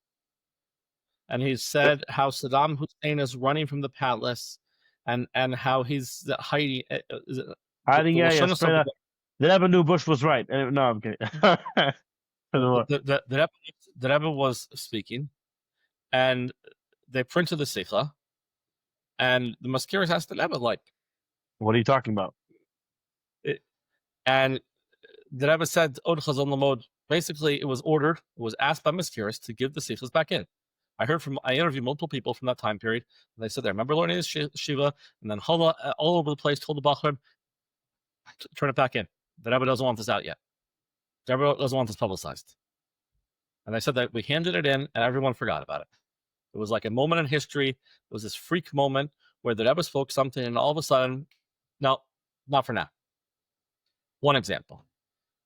and he said how Saddam Hussein is running from the palace, and how he's hiding. The Rebbe knew Bush was right. No, I'm kidding. The Rebbe was speaking, and they printed the Sikha, and the Maskiris asked the Rebbe, like, what are you talking about? And the Rebbe said, Od Chazon Lamod. Basically, it was ordered, it was asked by Maskiris to give the Sikhas back in. I interviewed multiple people from that time period, and they said, I remember learning this Shiva, and then all over the place told the Bachrim, turn it back in. The Rebbe doesn't want this out yet. The Rebbe doesn't want this publicized. And they said that we handed it in, and everyone forgot about it. It was like a moment in history. It was this freak moment where the Rebbe spoke something and all of a sudden, no, not for now. One example.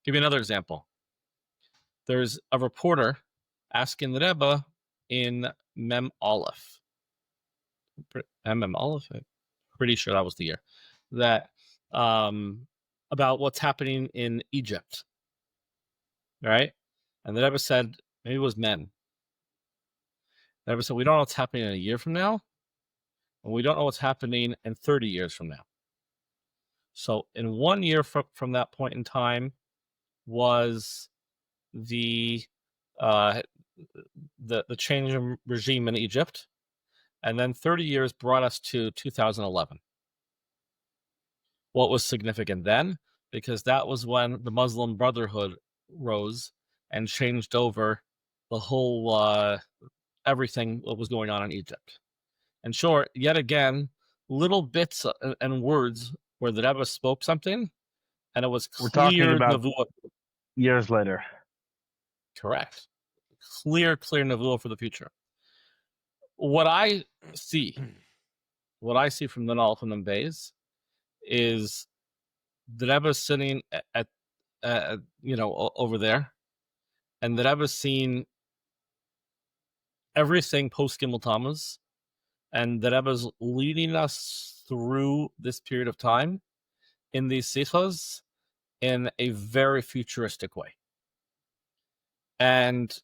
Give you another example. There's a reporter asking the Rebbe in Mem-Alef. Mem-Alef? I'm pretty sure that was the year. That about what's happening in Egypt. Right? And the Rebbe said, maybe it was Mem. The Rebbe said, we don't know what's happening in a year from now, and we don't know what's happening in 30 years from now. So in 1 year from that point in time was the change in regime in Egypt, and then 30 years brought us to 2011. What was significant then? Because that was when the Muslim Brotherhood rose and changed over the whole everything that was going on in Egypt. And sure, yet again, little bits and words where the Rebbe spoke something, and it was We're talking clear about nevuah. years later. Correct. Clear nevuah for the future. What I see from the Nun-Alef and Nun-Beis is the Rebbe sitting at over there, and the Rebbe seeing everything post Gimel Tammuz, and the Rebbe's leading us through this period of time in these sichos in a very futuristic way. And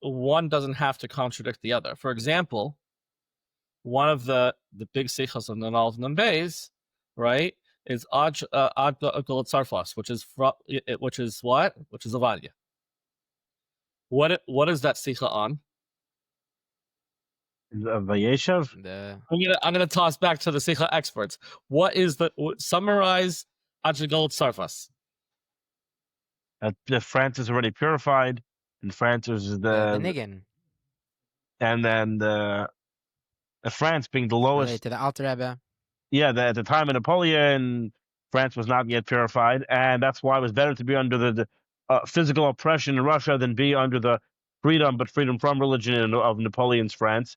one doesn't have to contradict the other. For example, one of the big sichos of Nun-Alef and Nun-Beis, right, is Ad Geulah-consciousness, which is what? Which is avodah. What is that sicha on? Vayeshev? I'm gonna toss back to the sicha experts. What is summarize Ad Geulah-consciousness? That France is already purified, and France is the niggin. And then France being the lowest. Related to the Alter Rebbe. Yeah, at the time of Napoleon, France was not yet purified, and that's why it was better to be under the physical oppression in Russia than be under the freedom from religion of Napoleon's France.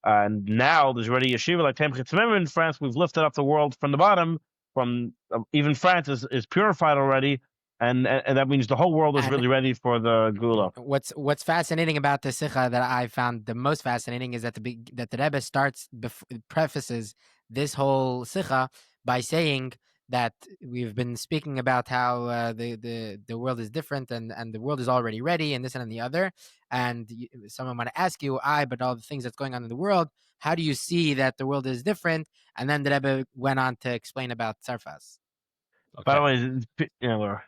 And now there's already a yeshiva like Tem Chitzmim in France. We've lifted up the world from the bottom. From even France is purified already, and that means the whole world is really ready for the Geula. What's fascinating about the Sikha that I found the most fascinating is that the Rebbe prefaces this whole Sikha by saying that we've been speaking about how the world is different and the world is already ready and this and the other. And someone might ask you, but all the things that's going on in the world, how do you see that the world is different? And then the Rebbe went on to explain about Tzarfas. Okay. By the way, we're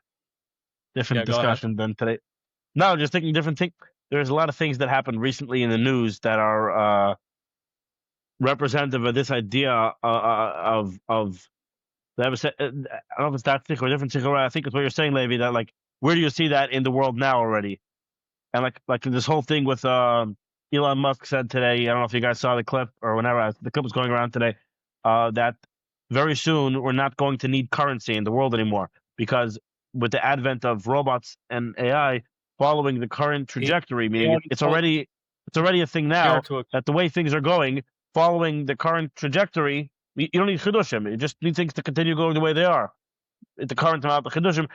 different discussion than today. No, just thinking different thing. There's a lot of things that happened recently in the news that are representative of this idea of I don't know if it's that thick or different thick. I think it's what you're saying, Levi, that like, where do you see that in the world now already? And like this whole thing with Elon Musk said today, I don't know if you guys saw the clip or whenever the clip was going around today, that very soon we're not going to need currency in the world anymore, because with the advent of robots and AI following the current trajectory, meaning it's already a thing now that the way things are going, following the current trajectory, you don't need chidushim. You just need things to continue going the way they are. At the current amount of chidushim,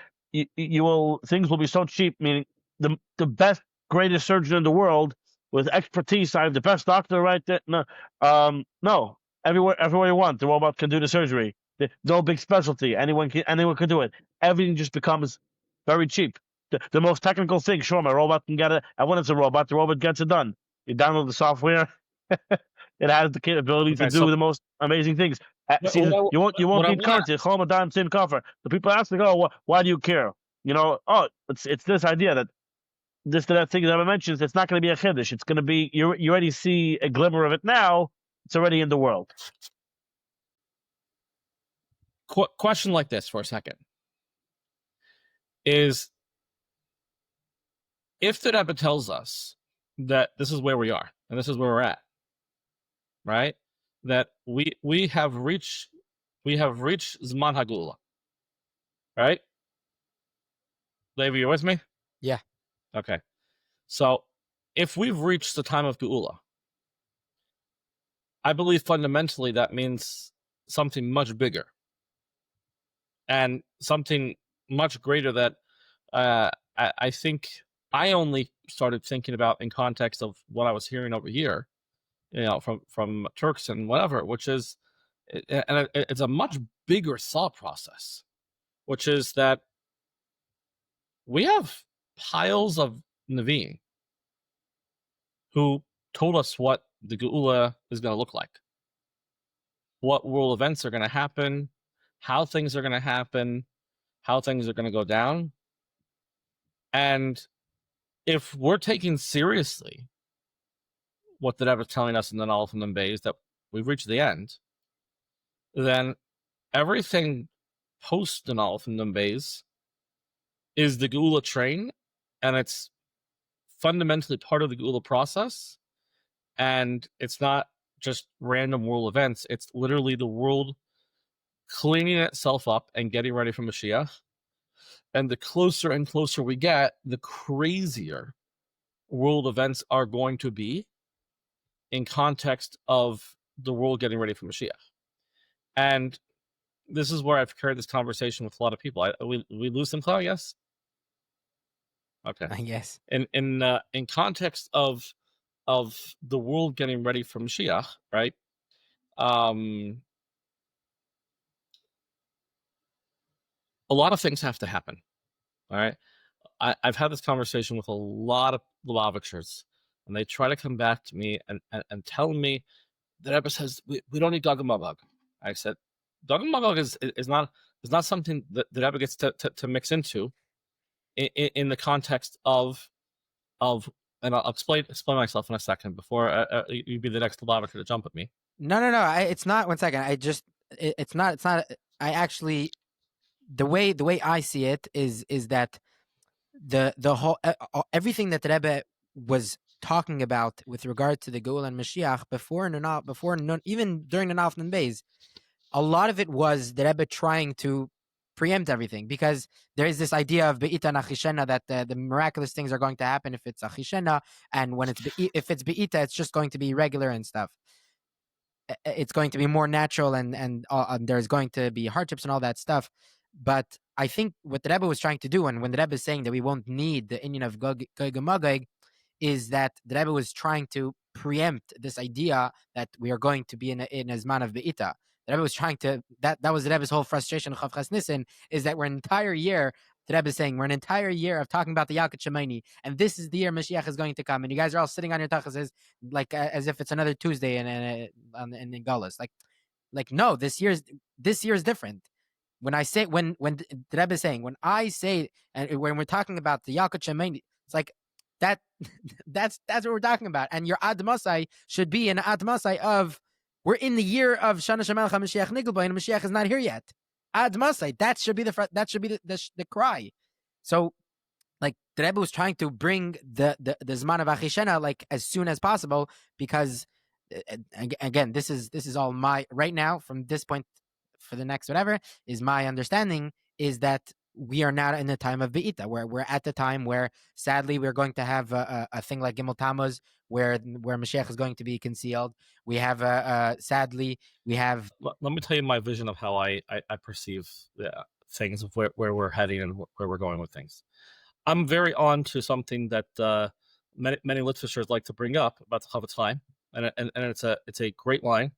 things will be so cheap. Meaning the best, greatest surgeon in the world with expertise. I have the best doctor right there. No, everywhere you want, the robot can do the surgery. No big specialty. Anyone can do it. Everything just becomes very cheap. The most technical thing, sure, my robot can get it. And when it's a robot, the robot gets it done. You download the software. It has the capability to do the most amazing things. You won't need currency. The people ask, why do you care? It's this idea that that thing that I mentioned, it's not going to be a chiddush. It's going to be, you already see a glimmer of it now. It's already in the world. Question like this for a second is, if the Rebbe tells us that this is where we are and this is where we're at, right? That we have reached Zman HaGeula, right? Levi, you with me? Yeah. Okay. So if we've reached the time of Geula, I believe fundamentally that means something much bigger and something much greater that I think I only started thinking about in context of what I was hearing over here, from Turks and whatever, which is, and it's a much bigger thought process, which is that we have piles of Nevi'im who told us what the Geula is going to look like, what world events are going to happen, how things are going to happen, how things are going to go down. And if we're taking seriously what the Rebbe is telling us in the Nun-Alef and Nun-Beis, that we've reached the end, then everything post the Nun-Alef and Nun-Beis is the Geula train, and it's fundamentally part of the Geula process. And it's not just random world events, it's literally the world cleaning itself up and getting ready for Moshiach. And the closer and closer we get, the crazier world events are going to be in context of the world getting ready for Moshiach. And this is where I've carried this conversation with a lot of people. We lose them, Claudia? Yes? Okay. Yes. In context of the world getting ready for Moshiach, right? A lot of things have to happen. All right. I've had this conversation with a lot of Lubavitchers, and they try to come back to me and tell me the Rebbe says we don't need Gog and Magog. I said Gog and Magog is not something that the Rebbe gets to mix into in the context of and I'll explain myself in a second before you be the next Lubavitcher to jump at me. No. It's not. 1 second. It's not. I actually, the way I see it is that the whole everything that the Rebbe was talking about with regard to the Geulah and Mashiach even during the Nun-Alef and Nun-Beis, a lot of it was the Rebbe trying to preempt everything, because there is this idea of be'ita and achishena, that the miraculous things are going to happen if it's achishena, and when if it's be'ita, it's just going to be regular and stuff. It's going to be more natural, and there's going to be hardships and all that stuff. But I think what the Rebbe was trying to do, and when the Rebbe is saying that we won't need the inyan of Gog and Magog, is that the Rebbe was trying to preempt this idea that we are going to be in a zman of be'ita. The Rebbe was trying to, that was the Rebbe's whole frustration of Chavchas Nissen, is that we're an entire year, the Rebbe is saying, we're an entire year of talking about the Yalkut Shemaini, and this is the year Mashiach is going to come, and you guys are all sitting on your tachas like as if it's another Tuesday in Gullahs. Like no, this year is different. When I say, when the Rebbe is saying, when I say, and when we're talking about the Yalkut Shemaini, it's like that's what we're talking about. And your Ad Masai should be an Ad Masai of, we're in the year of Shana Shemelech HaMoshiach Nigelba, and Mashiach is not here yet. Ad Masai, that should be the cry. So, like, the Rebbe was trying to bring the Zman of Achishena like as soon as possible, because again, this is all my, right now, from this point for the next whatever, is my understanding is that we are now in the time of Be'ita, where we're at the time where, sadly, we're going to have a thing like Gimel Tammuz, where Mashiach is going to be concealed. We have, sadly, we have... Let me tell you my vision of how I perceive things, of where we're heading and where we're going with things. I'm very on to something that many literatures like to bring up about the Chavetz Chaim, and it's a great line,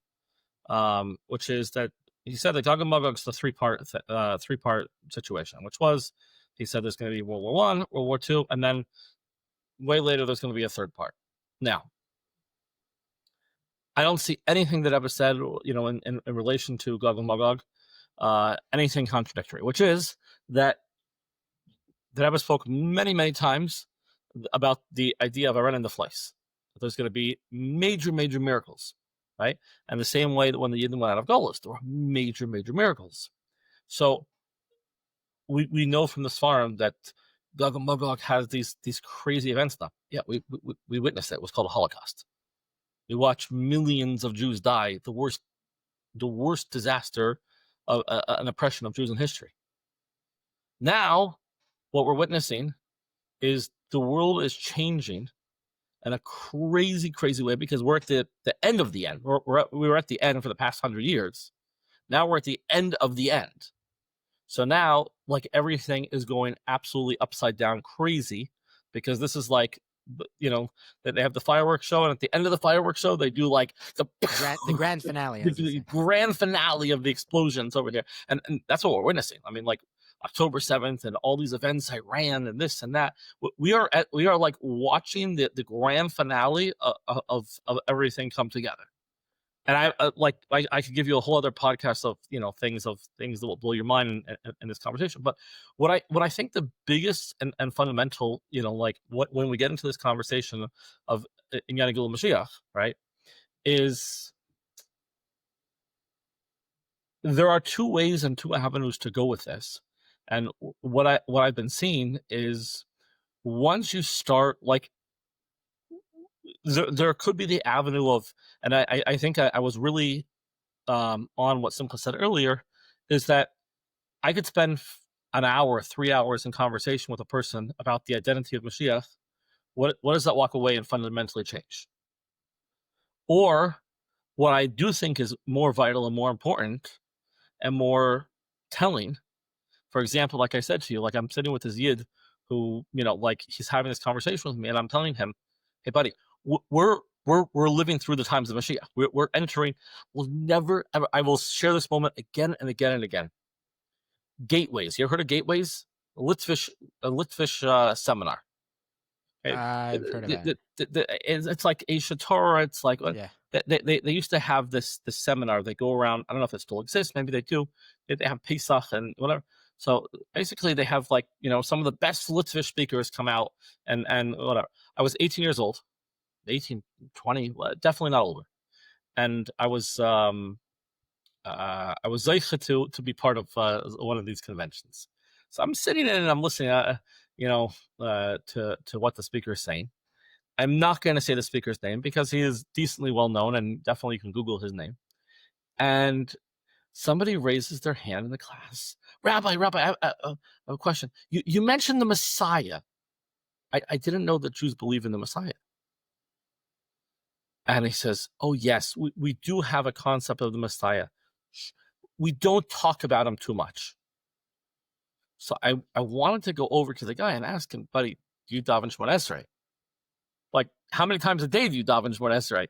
which is that he said that Gog and Magog is the three-part situation, which was, he said there's going to be World War I, World War II, and then way later there's going to be a third part. Now, I don't see anything that ever said, in relation to Gog and Magog, anything contradictory, which is that the Rebbe spoke many, many times about the idea of Aren and the Fleiss. There's going to be major, major miracles, right? And the same way that when the Yidden went out of Golos, there were major, major miracles. So we know from the Sfarim that Gog and Magog has these crazy events now. Yeah, we witnessed it. It was called a Holocaust. We watched millions of Jews die, the worst disaster of an oppression of Jews in history. Now, what we're witnessing is the world is changing in a crazy, crazy way, because we're at the end of the end. We were at the end for the past 100 years. Now we're at the end of the end. So now, like, everything is going absolutely upside down crazy, because this is like, that they have the fireworks show, and at the end of the fireworks show, they do like the grand finale, the grand finale of the explosions over there, and that's what we're witnessing. I mean, like October 7th and all these events, Iran and this and that. We are like watching the grand finale of everything come together. And I could give you a whole other podcast of things that will blow your mind in this conversation. But what I think the biggest and fundamental, when we get into this conversation of Inyan Geulah-Mashiach, right, is there are two ways and two avenues to go with this. And what I've been seeing is, once you start, like, there could be the avenue of, and I think I was really on what Simcha said earlier, is that I could spend an hour, 3 hours in conversation with a person about the identity of Mashiach. What does that walk away and fundamentally change? Or what I do think is more vital and more important and more telling, for example, like I said to you, like, I'm sitting with this Yid who, like, he's having this conversation with me, and I'm telling him, hey, buddy, we're living through the times of Mashiach. We're entering. We'll never ever. I will share this moment again and again and again. Gateways. You ever heard of gateways? A Litvish seminar. Okay? I've heard of it. It's like a Torah. It's like they used to have this seminar. They go around. I don't know if it still exists. Maybe they do. They have Pesach and whatever. So basically, they have, like, some of the best Litvish speakers come out and whatever. I was 18 years old. 18, 20, definitely not older, and I was zeicha to be part of one of these conventions. So I'm sitting in and I'm listening, to what the speaker is saying. I'm not going to say the speaker's name because he is decently well known, and definitely you can Google his name. And somebody raises their hand in the class. Rabbi, I have a question. You mentioned the Messiah. I didn't know that Jews believe in the Messiah. And he says, oh, yes, we do have a concept of the Messiah. We don't talk about him too much. So I wanted to go over to the guy and ask him, buddy, do you daven Shemona Esrei? Like, how many times a day do you daven Shemona Esrei?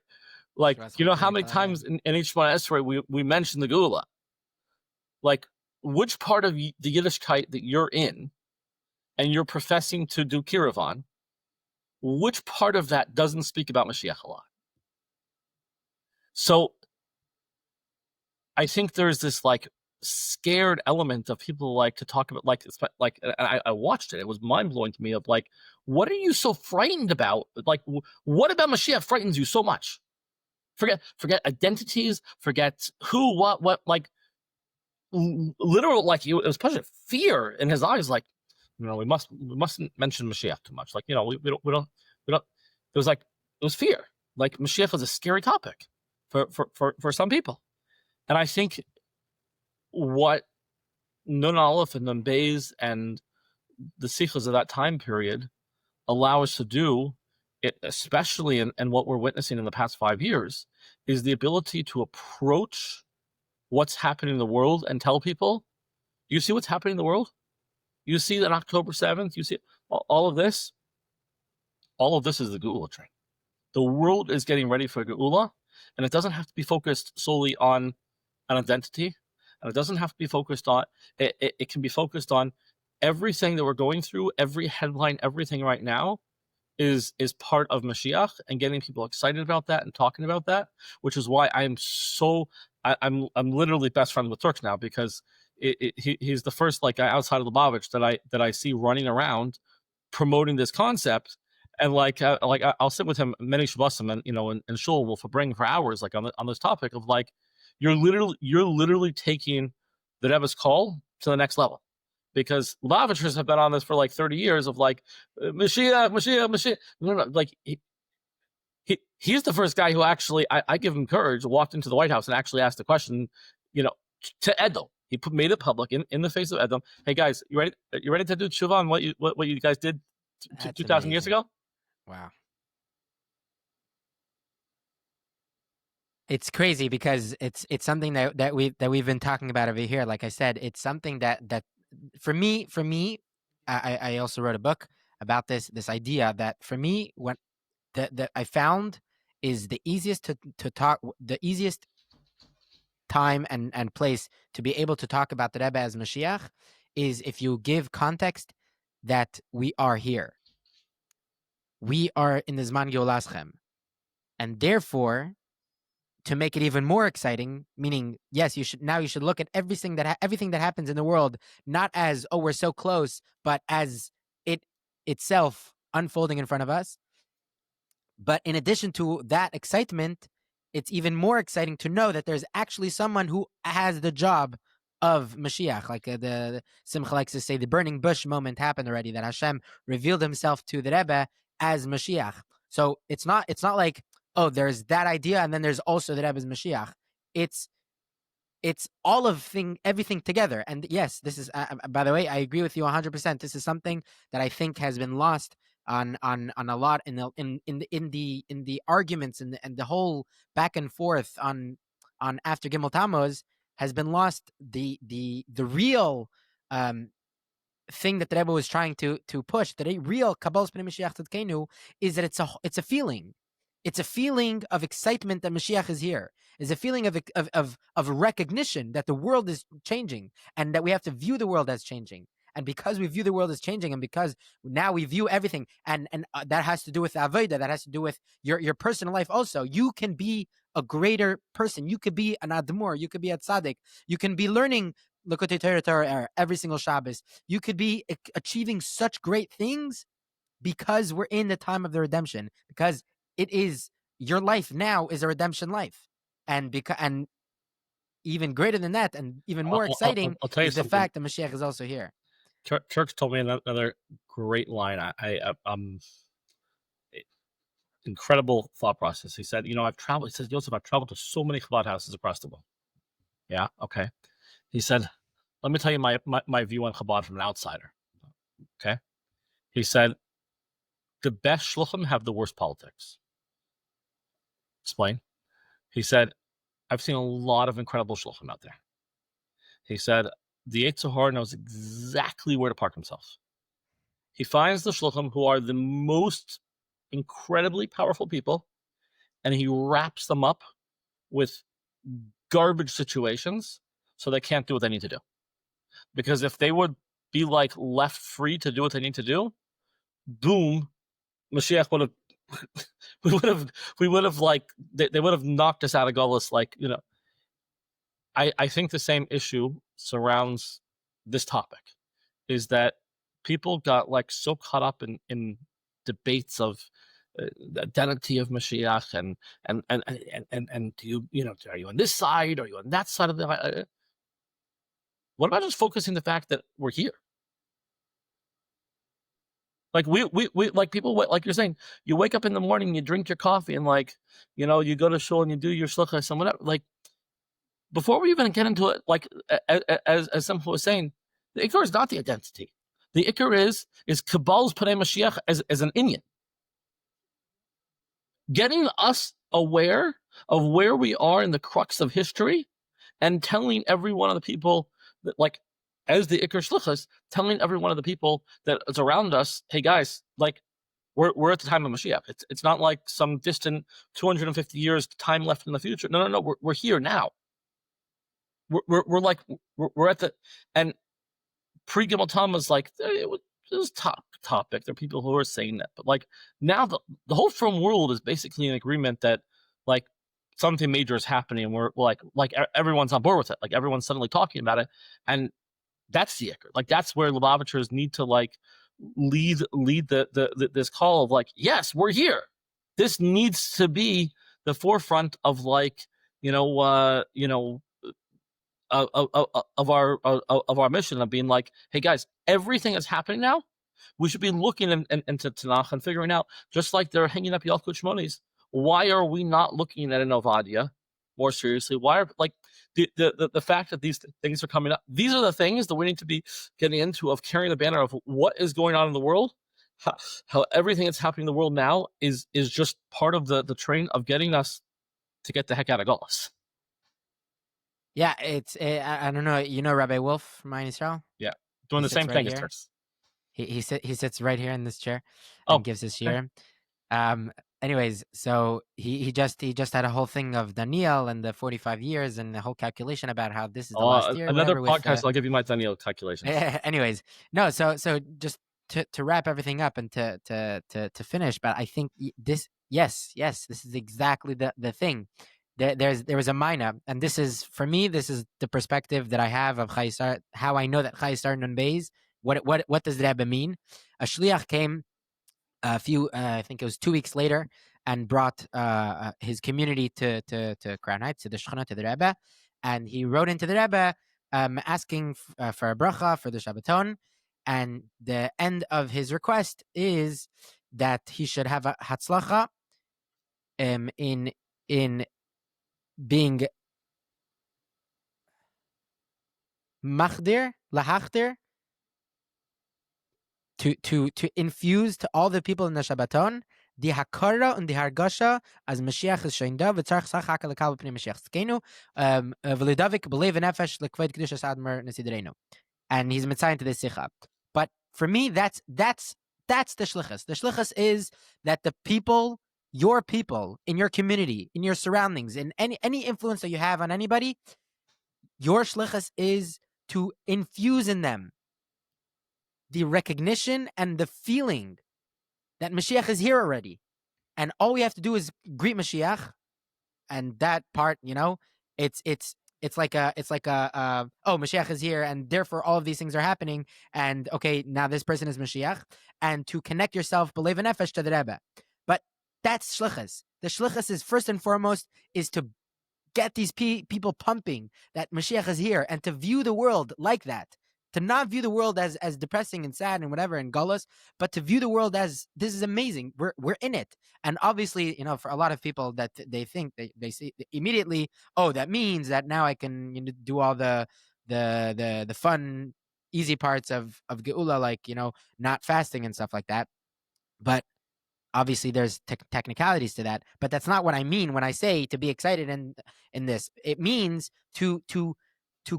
Like, how many times in each Shemona Esrei we mention the Geula? Like, which part of the Yiddishkeit that you're in and you're professing to do Kiruv, which part of that doesn't speak about Mashiach a lot? So I think there's this, like, scared element of people like to talk about, like I watched it. It was mind blowing to me of, like, what are you so frightened about? Like, what about Mashiach frightens you so much? Forget identities, forget who, what, like, literal, like, it was such fear in his eyes. Like, we mustn't mention Mashiach too much. Like, we don't. It was fear. Like, Mashiach was a scary topic for some people. And I think what Nun-Alef and Nun-Beis and the Sichos of that time period allow us to do, especially in what we're witnessing in the past 5 years, is the ability to approach what's happening in the world and tell people, you see what's happening in the world? You see that October 7th? You see all of this? All of this is the Geula train. The world is getting ready for Geula, and it doesn't have to be focused solely on an identity, and it doesn't have to be focused on, it can be focused on everything that we're going through, every headline, everything right now is part of Mashiach, and getting people excited about that and talking about that, which is why I'm literally best friends with Turks now, because he's the first, like, guy outside of Lubavitch that I see running around promoting this concept. And I'll sit with him many Shabbosim, and in shul will bring for hours, like, on this topic of, like, you're literally taking the Rebbe's call to the next level, because Lubavitchers have been on this for like 30 years of, like, Mashiach. No, like, he's the first guy who actually, I give him courage, walked into the White House and actually asked the question, to Edom. He made it public in the face of Edom. Hey guys, you ready to do tshuva on what you guys did 2,000 years ago? Wow. It's crazy because it's something that we've been talking about over here. Like I said, it's something that for me, I also wrote a book about this idea that for me, when that I found is the easiest to talk, the easiest time and place to be able to talk about the Rebbe as Mashiach is if you give context that we are here. We are in the Zman Geulah, and therefore, to make it even more exciting, meaning yes, you should look at everything that happens in the world not as, oh, we're so close, but as it itself unfolding in front of us. But in addition to that excitement, it's even more exciting to know that there's actually someone who has the job of Mashiach. Like the Simcha likes to say, the burning bush moment happened already, that Hashem revealed himself to the Rebbe as Mashiach. So it's not like, oh, there's that idea and then there's also the Rebbe's Mashiach. It's all of everything together. And yes, this is, by the way, I agree with you 100%. This is something that I think has been lost on a lot in the arguments and the whole back and forth on after Gimel Tammuz has been lost. The real thing that the Rebbe was trying to push, the real Kabbalas Pnei Mashiach Tzidkenu, is that it's a feeling. It's a feeling of excitement that Mashiach is here. It's a feeling of recognition that the world is changing and that we have to view the world as changing. And because we view the world as changing, and because now we view everything, and that has to do with avodah, that has to do with your personal life also. You can be a greater person. You could be an admor. You could be a tzaddik. You can be learning Likutei Torah every single Shabbos. You could be achieving such great things because we're in the time of the redemption. Because it is, your life now is a redemption life, and even greater than that, and even more exciting is the fact that Mashiach is also here. Church told me another great line. Incredible thought process. He said, I've traveled. He says, Yosef, I've traveled to so many Chabad houses across the world. Yeah, okay. He said, let me tell you my view on Chabad from an outsider. Okay. He said, the best shluchim have the worst politics. Explain. He said, I've seen a lot of incredible shluchim out there. He said, the Yetzer Hara knows exactly where to park himself. He finds the shluchim who are the most incredibly powerful people, and he wraps them up with garbage situations so they can't do what they need to do. Because if they would be like left free to do what they need to do, boom, Mashiach would have they would have knocked us out of Golas. I think the same issue surrounds this topic, is that people got so caught up in debates of the identity of Mashiach and do you are you on this side, or are you on that side of the what about just focusing the fact that we're here? Like we like people, like you're saying, you wake up in the morning, you drink your coffee, and you go to shul and you do your shlichus and whatever. Like, before we even get into it, like as someone was saying, the Ikkar is not the identity. The Ikkar is Kabbalas Pnei Mashiach as an inyan. Getting us aware of where we are in the crux of history, and telling every one of the people that, as the Ikkar Shlichus, telling every one of the people that is around us, hey guys, we're at the time of Mashiach. It's not like some distant 250 years time left in the future. No. We're here now. We're at the, and pre-Gimel Tammuz, it was top topic. There are people who are saying that, but now the whole frum world is basically in agreement that something major is happening, and we're everyone's on board with it. Everyone's suddenly talking about it, and that's the Ikkar. That's where Lubavitchers need to lead the this call of yes, we're here. This needs to be the forefront of of our mission, of being hey guys, everything that's happening now, we should be looking into Tanakh and figuring out, just like they're hanging up Yalkut Shmonis, why are we not looking at an avodah more seriously? Why are the fact that these things are coming up? These are the things that we need to be getting into, of carrying the banner of what is going on in the world, how everything that's happening in the world now is just part of the train of getting us to get the heck out of Gullus. Yeah, it's I don't know. You know Rabbi Wolf from Ayin Yisrael? Yeah, doing He the same sits thing right as here. Turks. He sits right here in this chair Oh, and gives his okay. year. Anyways, so he just had a whole thing of Daniel and the 45 years and the whole calculation about how this is the last year. Another whatever, podcast, I'll give you my Daniel calculations. Anyways, no. So just to wrap everything up and to finish, but I think this, yes, this is exactly the thing. There was a minor, and this is, for me, this is the perspective that I have of chayus, how I know that chayus are Nun-Beis. What does the Rebbe mean? A shliach came a few, I think it was 2 weeks later, and brought his community to Crown Heights, to the Shechina, to the Rebbe, and he wrote into the Rebbe asking for a bracha for the Shabbaton, and the end of his request is that he should have a hatzlacha in being machdir, lahachdir, to infuse to all the people in the Shabbaton the hakara and the hargasha as Moshiach is shown da v'tzarich sachak lekal b'nei Moshiach tzkeinu v'ledavik b'leiv nefesh lekved kedushas admer nesidreinu, and he's mitzayin to this sicha. But for me, that's the shlichus. The shlichus is that the people, your people in your community, in your surroundings, in any influence that you have on anybody, your shlichus is to infuse in them the recognition and the feeling that Mashiach is here already. And all we have to do is greet Mashiach. And that part, it's like a oh, Mashiach is here, and therefore all of these things are happening. And okay, now this person is Mashiach. And to connect yourself, b'leiv nefesh, to the Rebbe. But that's shlichus. The shlichus is, first and foremost, is to get these people pumping that Mashiach is here, and to view the world like that. To not view the world as depressing and sad and whatever and gullus, but to view the world as, this is amazing. We're in it. And obviously, for a lot of people, that they think, they see immediately, oh, that means that now I can do all the fun, easy parts of Geula, like not fasting and stuff like that. But obviously, there's technicalities to that. But that's not what I mean when I say to be excited in this. It means to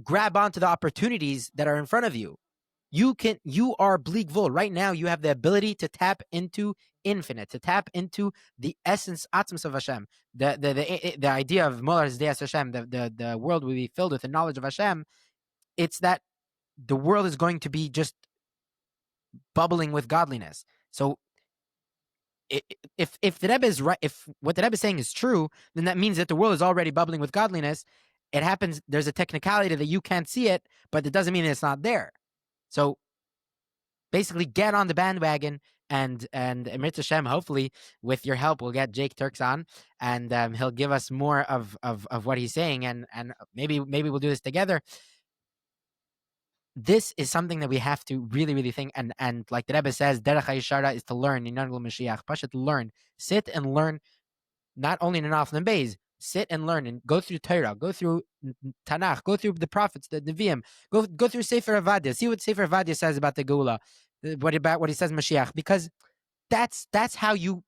grab onto the opportunities that are in front of you. You are bleak vul. Right now, you have the ability to tap into infinite, to tap into the essence, atzmos of Hashem. The idea of Molar Zdeas Hashem, the world will be filled with the knowledge of Hashem. It's that the world is going to be just bubbling with godliness. So if the Rebbe is right, if what the Rebbe is saying is true, then that means that the world is already bubbling with godliness. It happens, there's a technicality that you can't see it, but it doesn't mean it's not there. So basically get on the bandwagon, and Emir Hashem, hopefully with your help, we'll get Jake Turks on, and he'll give us more of what he's saying, and maybe we'll do this together. This is something that we have to really, really think, and like the Rebbe says, Derech HaYeshara is to learn, in Mashiach, Pasha, to learn, sit and learn, not only in Nun-Alef and Nun-Beis, sit and learn and go through Torah, go through Tanakh, go through the prophets, the Nevi'im, go through Sefer Avadia, see what Sefer Avadia says about the Geula, what he says Mashiach, because that's how you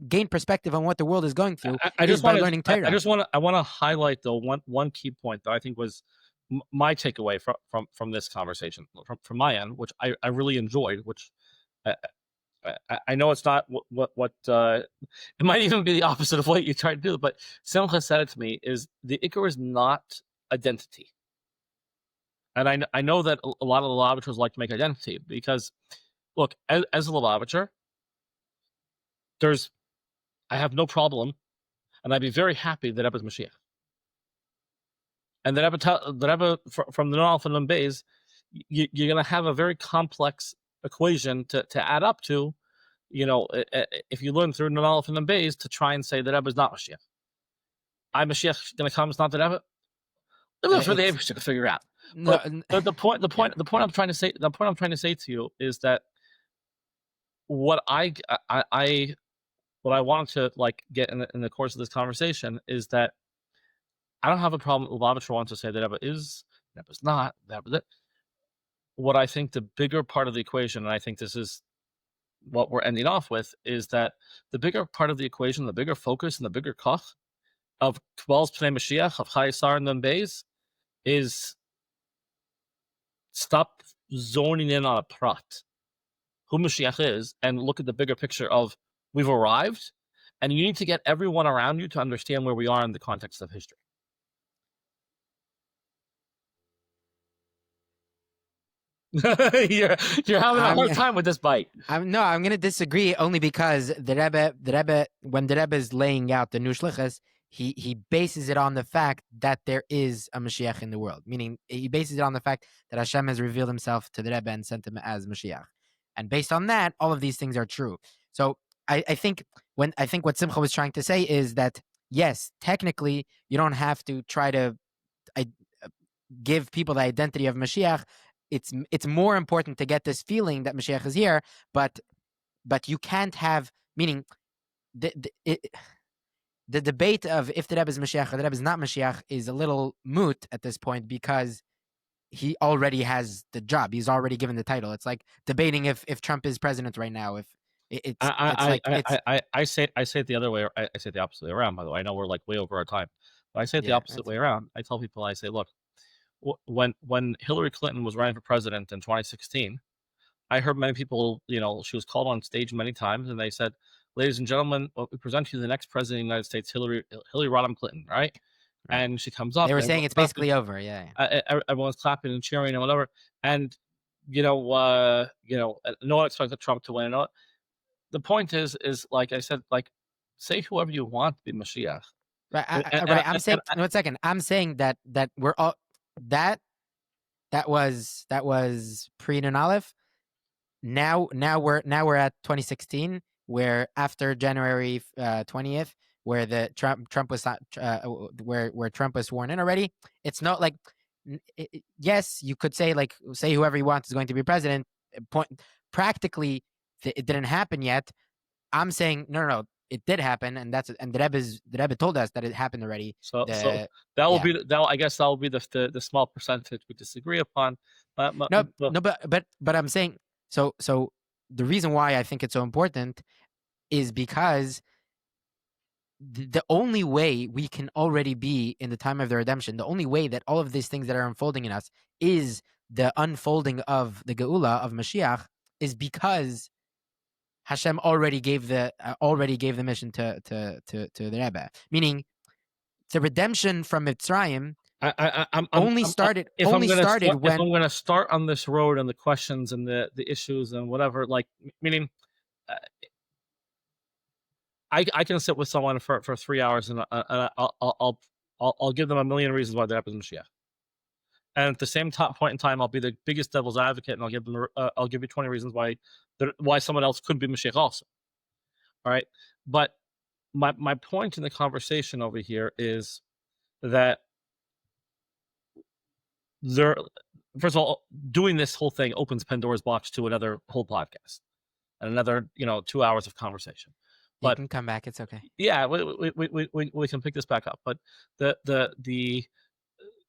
gain perspective on what the world is going through. I learning Torah. I want to highlight though one key point that I think was my takeaway from this conversation from my end, which I really enjoyed, which I know it's not what it might even be the opposite of what you tried to do, but Simcha said it to me, is the Ikkar is not identity. And I know that a lot of the Lubavitchers like to make identity, because look, as a Lubavitcher, I have no problem, and I'd be very happy that Rebbe's Mashiach. And the Rebbe from the Nun-Alef and Nun-Beis, you're going to have a very complex equation to add up to, if you learn through Nun-Alef and Nun-Beis, to try and say that Rebbe is not Mashiach. Mashiach going to come, it's not the Rebbe. That's for the Rebbe to figure out. No, the point I'm trying to say to you is that what I wanted to get in the course of this conversation is that I don't have a problem with Lubavitcher wants to say that Rebbe is, Rebbe's not, Rebbe. What I think the bigger part of the equation, and I think this is what we're ending off with, is that the bigger part of the equation, the bigger focus and the bigger koch, of Kabbalah's Pnei Mashiach, of chayus and Nun-Beis, is stop zoning in on a prat, who Mashiach is, and look at the bigger picture of we've arrived, and you need to get everyone around you to understand where we are in the context of history. you're having a hard time with this bite. I'm going to disagree only because the Rebbe, when the Rebbe is laying out the new Shlichus, he bases it on the fact that there is a Mashiach in the world. Meaning, he bases it on the fact that Hashem has revealed himself to the Rebbe and sent him as Mashiach. And based on that, all of these things are true. So I think what Simcha was trying to say is that, yes, technically, you don't have to try to give people the identity of Mashiach. It's more important to get this feeling that Mashiach is here, but you can't have, meaning the debate of if the Rebbe is Mashiach or the Rebbe is not Mashiach is a little moot at this point because he already has the job. He's already given the title. It's like debating if Trump is president right now. I say it the other way. I say it the opposite way around. By the way, I know we're like way over our time, but I say it the opposite way around. I tell people, I say, look, when Hillary Clinton was running for president in 2016, I heard many people, she was called on stage many times, and they said, "Ladies and gentlemen, we present to you the next president of the United States, Hillary Rodham Clinton," right? And she comes up. They were saying it's basically over. Yeah. Everyone's clapping and cheering and whatever. And no one expected Trump to win. The point is like I said, like say whoever you want to be Mashiach. Right. I'm saying 1 second. I'm saying that we're all that was pre Nun-Alef. Now we're at 2016, where after January 20th, where the Trump was where Trump was sworn in already. It's not like yes, you could say whoever you want is going to be president. Practically, it didn't happen yet. I'm saying no. It did happen, and the Rebbe told us that it happened already. So that will be I guess that will be the small percentage we disagree upon. But I'm saying so the reason why I think it's so important is because the only way we can already be in the time of the redemption, the only way that all of these things that are unfolding in us is the unfolding of the Geula of Mashiach, is because Hashem already gave the mission to the Rebbe. Meaning, the redemption from Mitzrayim started when if I'm going to start on this road and the questions and the issues and whatever, meaning I can sit with someone for 3 hours and I'll give them a million reasons why the Rebbe is Moshiach. And at the same point in time, I'll be the biggest devil's advocate, and I'll give you 20 reasons why someone else could be Mashiach also. All right, but my point in the conversation over here is that first of all, doing this whole thing opens Pandora's box to another whole podcast and another 2 hours of conversation. But you can come back; it's okay. Yeah, we can pick this back up. But the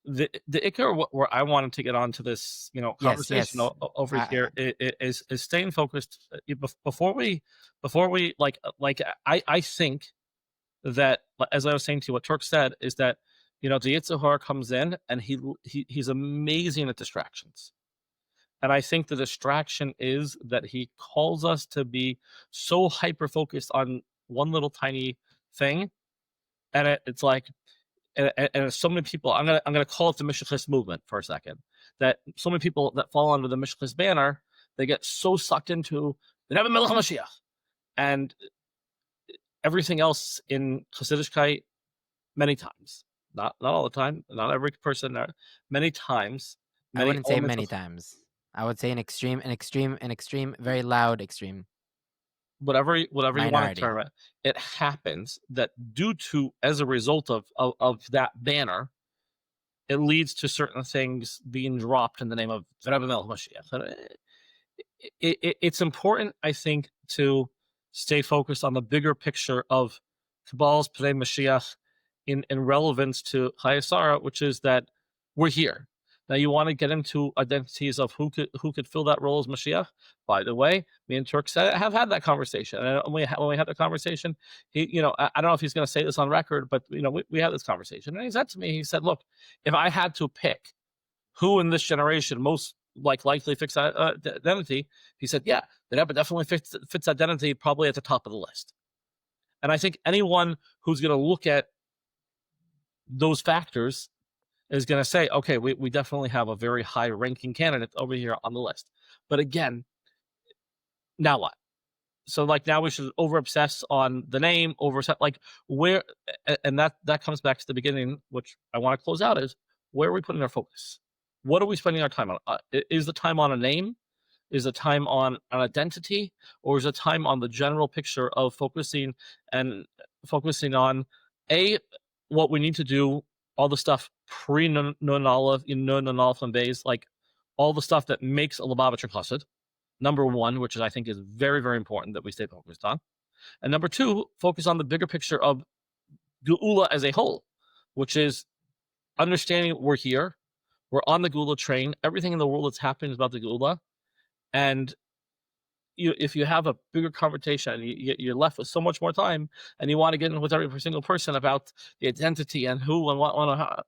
Ikkar where I wanted to get onto this conversation over here is staying focused before we I think that, as I was saying to you, what Turk said is that the Yetzer Hara comes in and he's amazing at distractions, and I think the distraction is that he calls us to be so hyper focused on one little tiny thing, and it's like. And so many people, I'm gonna call it the Moshiach movement for a second. That so many people that fall under the Moshiach banner, they get so sucked into the Melech HaMoshiach and everything else in Chassidishkeit. Many times, not all the time, not every person. Many times. I wouldn't say many times. I would say an extreme, very loud extreme. Whatever you want to term it, it happens that as a result of that banner, it leads to certain things being dropped in the name of Melech HaMoshiach. It's important, I think, to stay focused on the bigger picture of Kabbalah's Pnei Mashiach in relevance to chayus, which is that we're here. Now you want to get into identities of who could fill that role as Mashiach. By the way, me and Turk have had that conversation, and when we had the conversation, he, I don't know if he's going to say this on record, but we had this conversation, and he said to me, he said, "Look, if I had to pick who in this generation most likely fits identity," he said, "Yeah, the Rebbe definitely fits identity, probably at the top of the list." And I think anyone who's going to look at those factors is going to say, okay, we definitely have a very high-ranking candidate over here on the list. But again, now what? So now we should over-obsess on the name, where, and that comes back to the beginning, which I want to close out, is where are we putting our focus? What are we spending our time on? Is the time on a name? Is the time on an identity? Or is the time on the general picture of focusing on what we need to do, all the stuff pre-Nun-Alef, Nun-Alef and Beis, all the stuff that makes a Lubavitcher Chassid, number one, which I think is very, very important that we stay focused on. And number two, focus on the bigger picture of Geula as a whole, which is understanding we're here, we're on the Geula train, everything in the world that's happening is about the Geula, and if you have a bigger conversation, you're left with so much more time, and you want to get in with every single person about the identity and who and what and how.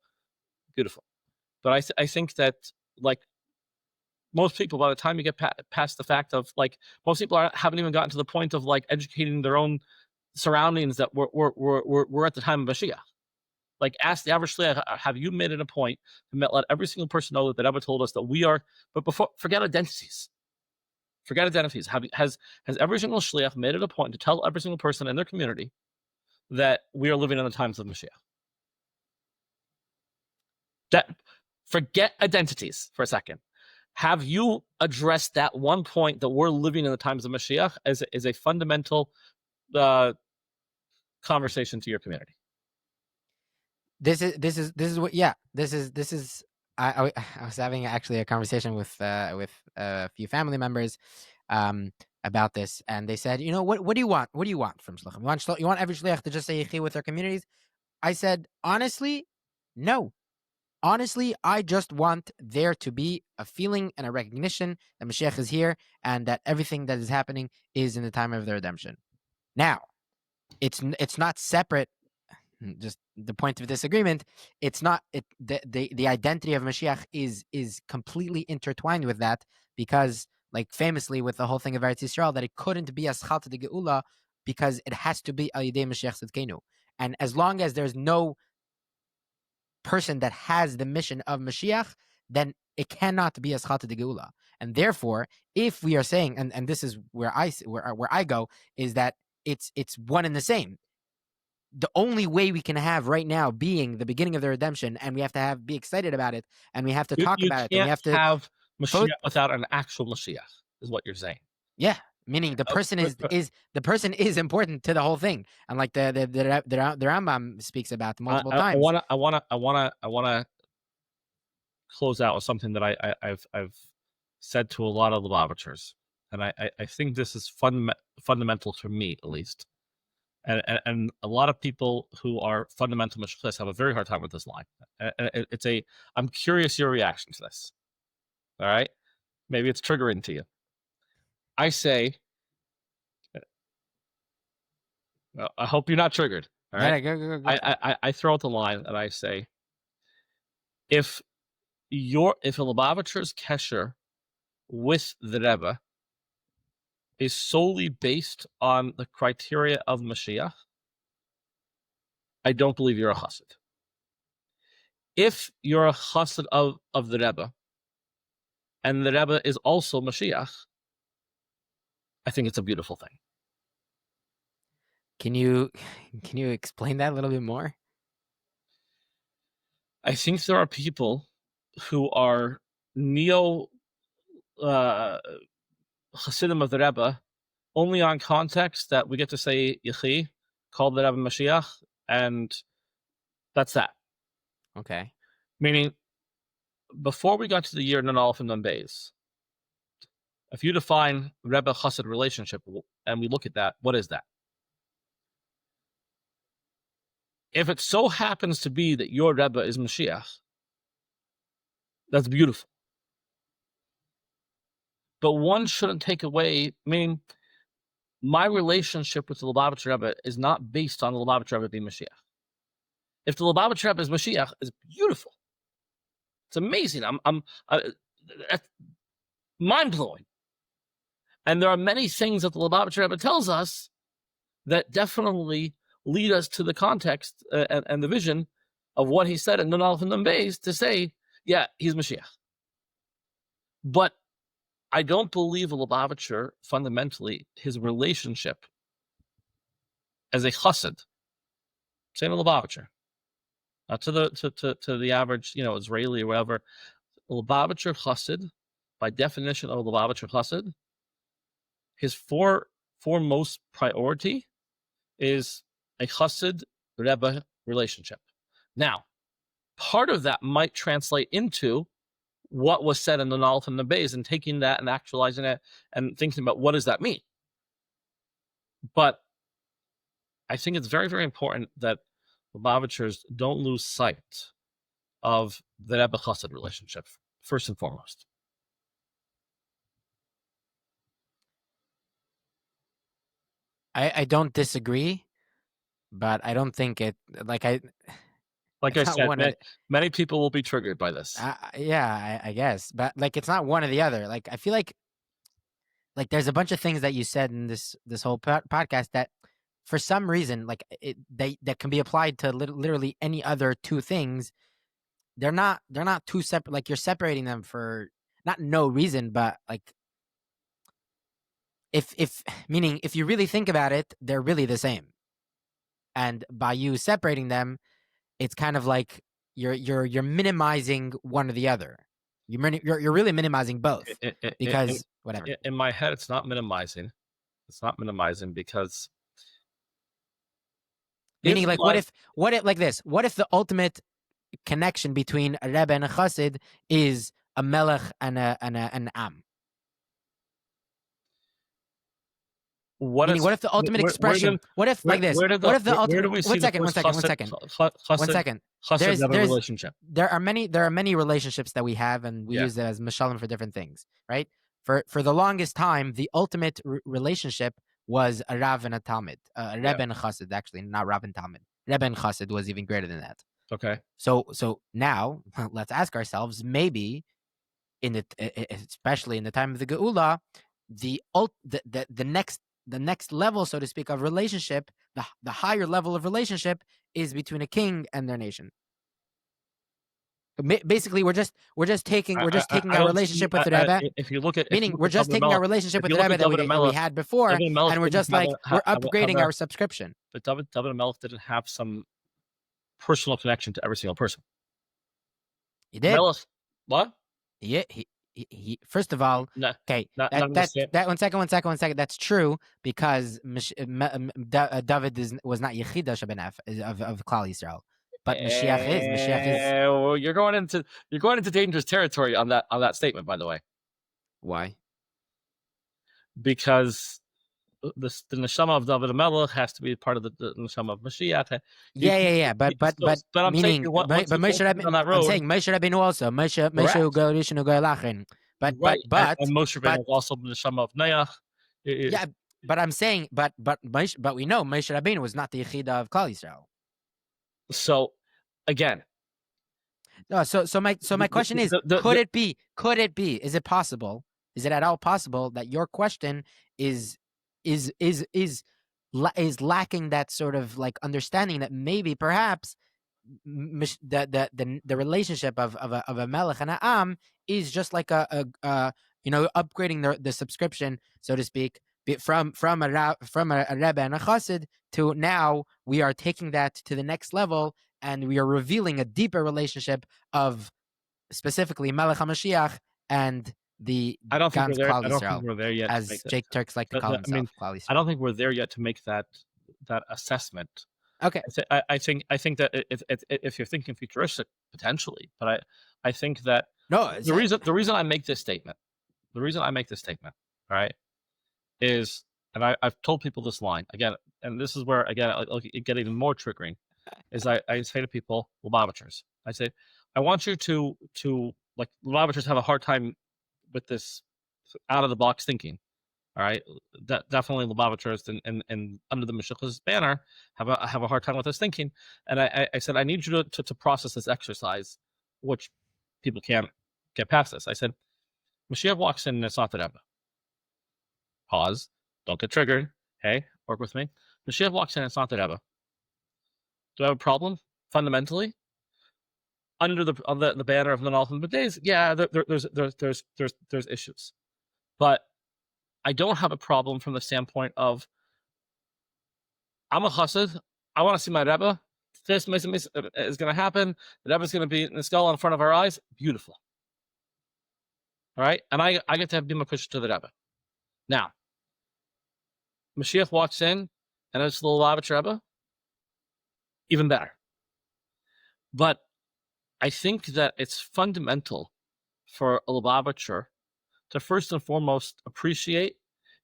Beautiful. But I think that most people, by the time you get past the fact of most people haven't even gotten to the point of educating their own surroundings that we're at the time of Mashiach. Ask the average shliach, have you made it a point to let every single person know that the Rebbe told us that we are? But forget identities. Forget identities. Has every single shliach made it a point to tell every single person in their community that we are living in the times of Mashiach? Forget identities for a second. Have you addressed that one point that we're living in the times of Mashiach as a fundamental conversation to your community? This is what I was having actually a conversation with a few family members about this, and they said, what do you want? What do you want from shlichim? You want every shliach to just say yichi with their communities? I said, honestly, no. Honestly, I just want there to be a feeling and a recognition that Mashiach is here and that everything that is happening is in the time of the redemption. Now, it's not separate. Just the point of disagreement, it's not the identity of Mashiach is completely intertwined with that, because famously with the whole thing of Eretz Yisrael, that it couldn't be a schal to the Geula because it has to be al yidei Mashiach Tzidkenu. And as long as there's no person that has the mission of Mashiach, then it cannot be a schal to the Geula. And therefore, if we are saying, and this is where I go, is that it's one and the same. The only way we can have right now being the beginning of the redemption, and we have to be excited about it, and we have to talk about it, and we have to have Mashiach without an actual Mashiach, is what you're saying. Yeah, meaning the person is important to the whole thing, and the Rambam speaks about multiple times. I want to close out with something that I've said to a lot of Lubavitchers, and I think this is fundamental for me at least. And a lot of people who are fundamental Moshiach have a very hard time with this line. I'm curious your reaction to this. All right? Maybe it's triggering to you. I say, well, I hope you're not triggered. All right? Yeah, go. I throw out the line and I say, if a Lubavitcher's kesher with the Rebbe is solely based on the criteria of Mashiach, I don't believe you're a Chassid. If you're a Chassid of the Rebbe, and the Rebbe is also Mashiach, I think it's a beautiful thing. Can you explain that a little bit more? I think there are people who are Chassidim of the Rebbe only on context that we get to say Yechi, call the Rebbe Mashiach, and that's that. Okay. Meaning, before we got to the year Nun-Alef and Nun-Beis, if you define Rebbe Chassid relationship and we look at that, what is that? If it so happens to be that your Rebbe is Mashiach, That's beautiful. But one shouldn't take away, my relationship with the Lubavitcher Rebbe is not based on the Lubavitcher Rebbe being Mashiach. If the Lubavitcher Rebbe is Mashiach, it's beautiful. It's amazing. That's mind-blowing. And there are many things that the Lubavitcher Rebbe tells us that definitely lead us to the context and the vision of what he said in Nun-Alef and Nun-Beis to say, yeah, he's Mashiach. But I don't believe a Lubavitcher, fundamentally, his relationship as a Chassid, same a Lubavitcher, not to the average, Israeli or whatever. A Lubavitcher Chassid, by definition of a Lubavitcher Chassid, his foremost priority is a Chassid Rebbe relationship. Now, part of that might translate into what was said in the Nun-Alef and the Beis, and taking that and actualizing it and thinking about what does that mean. But I think it's very, very important that Lubavitchers don't lose sight of the Rebbe Chassid relationship, first and foremost. I don't disagree, but I don't think it like I said, many people will be triggered by this. I guess, but it's not one or the other. I feel like there's a bunch of things that you said in this whole podcast that, for some reason, that can be applied to literally any other two things. They're not two separate. You're separating them for not no reason, but if you really think about it, they're really the same. And by you separating them, it's kind of like you're minimizing one or the other. You're really minimizing both because whatever. In my head, it's not minimizing. It's not minimizing because meaning what if the ultimate connection between a Rebbe and a Chassid is a Melech and an Am? What if the ultimate expression? What if like this? What if the ultimate? One second. Relationship. There are many relationships that we have, and we use it as mashalim for different things, right? For the longest time, the ultimate relationship was a Rav and a Talmid, a Rebbe and a Chassid. Actually, not Rav and Talmid. Rebbe and Chassid was even greater than that. Okay. So now let's ask ourselves, maybe especially in the time of the Geula, the next level, so to speak, of relationship, the higher level of relationship is between a king and their nation. Basically, we're just taking our relationship with the Rebbe. If you look at, we're just taking our relationship with the Rebbe that we had before, and we're just we're upgrading our subscription. But David and Melech didn't have some personal connection to every single person. He did. Melech, what? Yeah, he first of all, okay. That 1 second. That's true because David was not Yechida Shabenef of Klal Yisrael, but Moshiach is. Well, you're going into dangerous territory on that statement, by the way. Why? Because the neshama of David Melech has to be part of the neshama of Mashiach. But I'm meaning, but Moshe Rabbeinu, on that road, I'm saying Moshe Rabbeinu also Moshe Geulah-consciousness. But and Moshe Rabbeinu is also the neshama of Neach. Yeah, but I'm saying, but we know Moshe Rabbeinu was not the Yechida of Klal Yisrael. So again, no. So my question is, could it be? Is it possible? Is it at all possible that your question is lacking that sort of understanding that maybe perhaps the relationship of a Melech and a Am is just like a upgrading the subscription, so to speak, from a Rebbe and a Chassid to now we are taking that to the next level and we are revealing a deeper relationship of specifically Melech HaMoshiach and the Gans Klal Yisrael, as Jake Turks like to call himself. Klal Yisrael. I don't think we're there yet to make that assessment. Okay, I think that if you're thinking futuristic, potentially, but I think that the reason I make this statement, all right, is, and I've told people this line again, and this is where again it get even more triggering, is I say to people, Lubavitchers, I say, I want you to like Lubavitchers have a hard time with this out of the box thinking. All right, definitely Lubavitchers and under the Shlichus banner have a hard time with this thinking. And I said, I need you to process this exercise, which people can't get past this. I said, Mashiach walks in and it's not the Rebbe. Pause. Don't get triggered. Hey, work with me. Mashiach walks in and it's not the Rebbe. Do I have a problem fundamentally? Under the banner of Nun-Alef and days, yeah, there's issues, but I don't have a problem from the standpoint of I'm a Chassid. I want to see my Rebbe. This is going to happen. The Rebbe is going to be in the skull in front of our eyes. Beautiful. All right, and I get to be my push to the Rebbe. Now, Mashiach walks in, and it's the Lubavitch Rebbe. Even better. But I think that it's fundamental for a Lubavitcher to first and foremost appreciate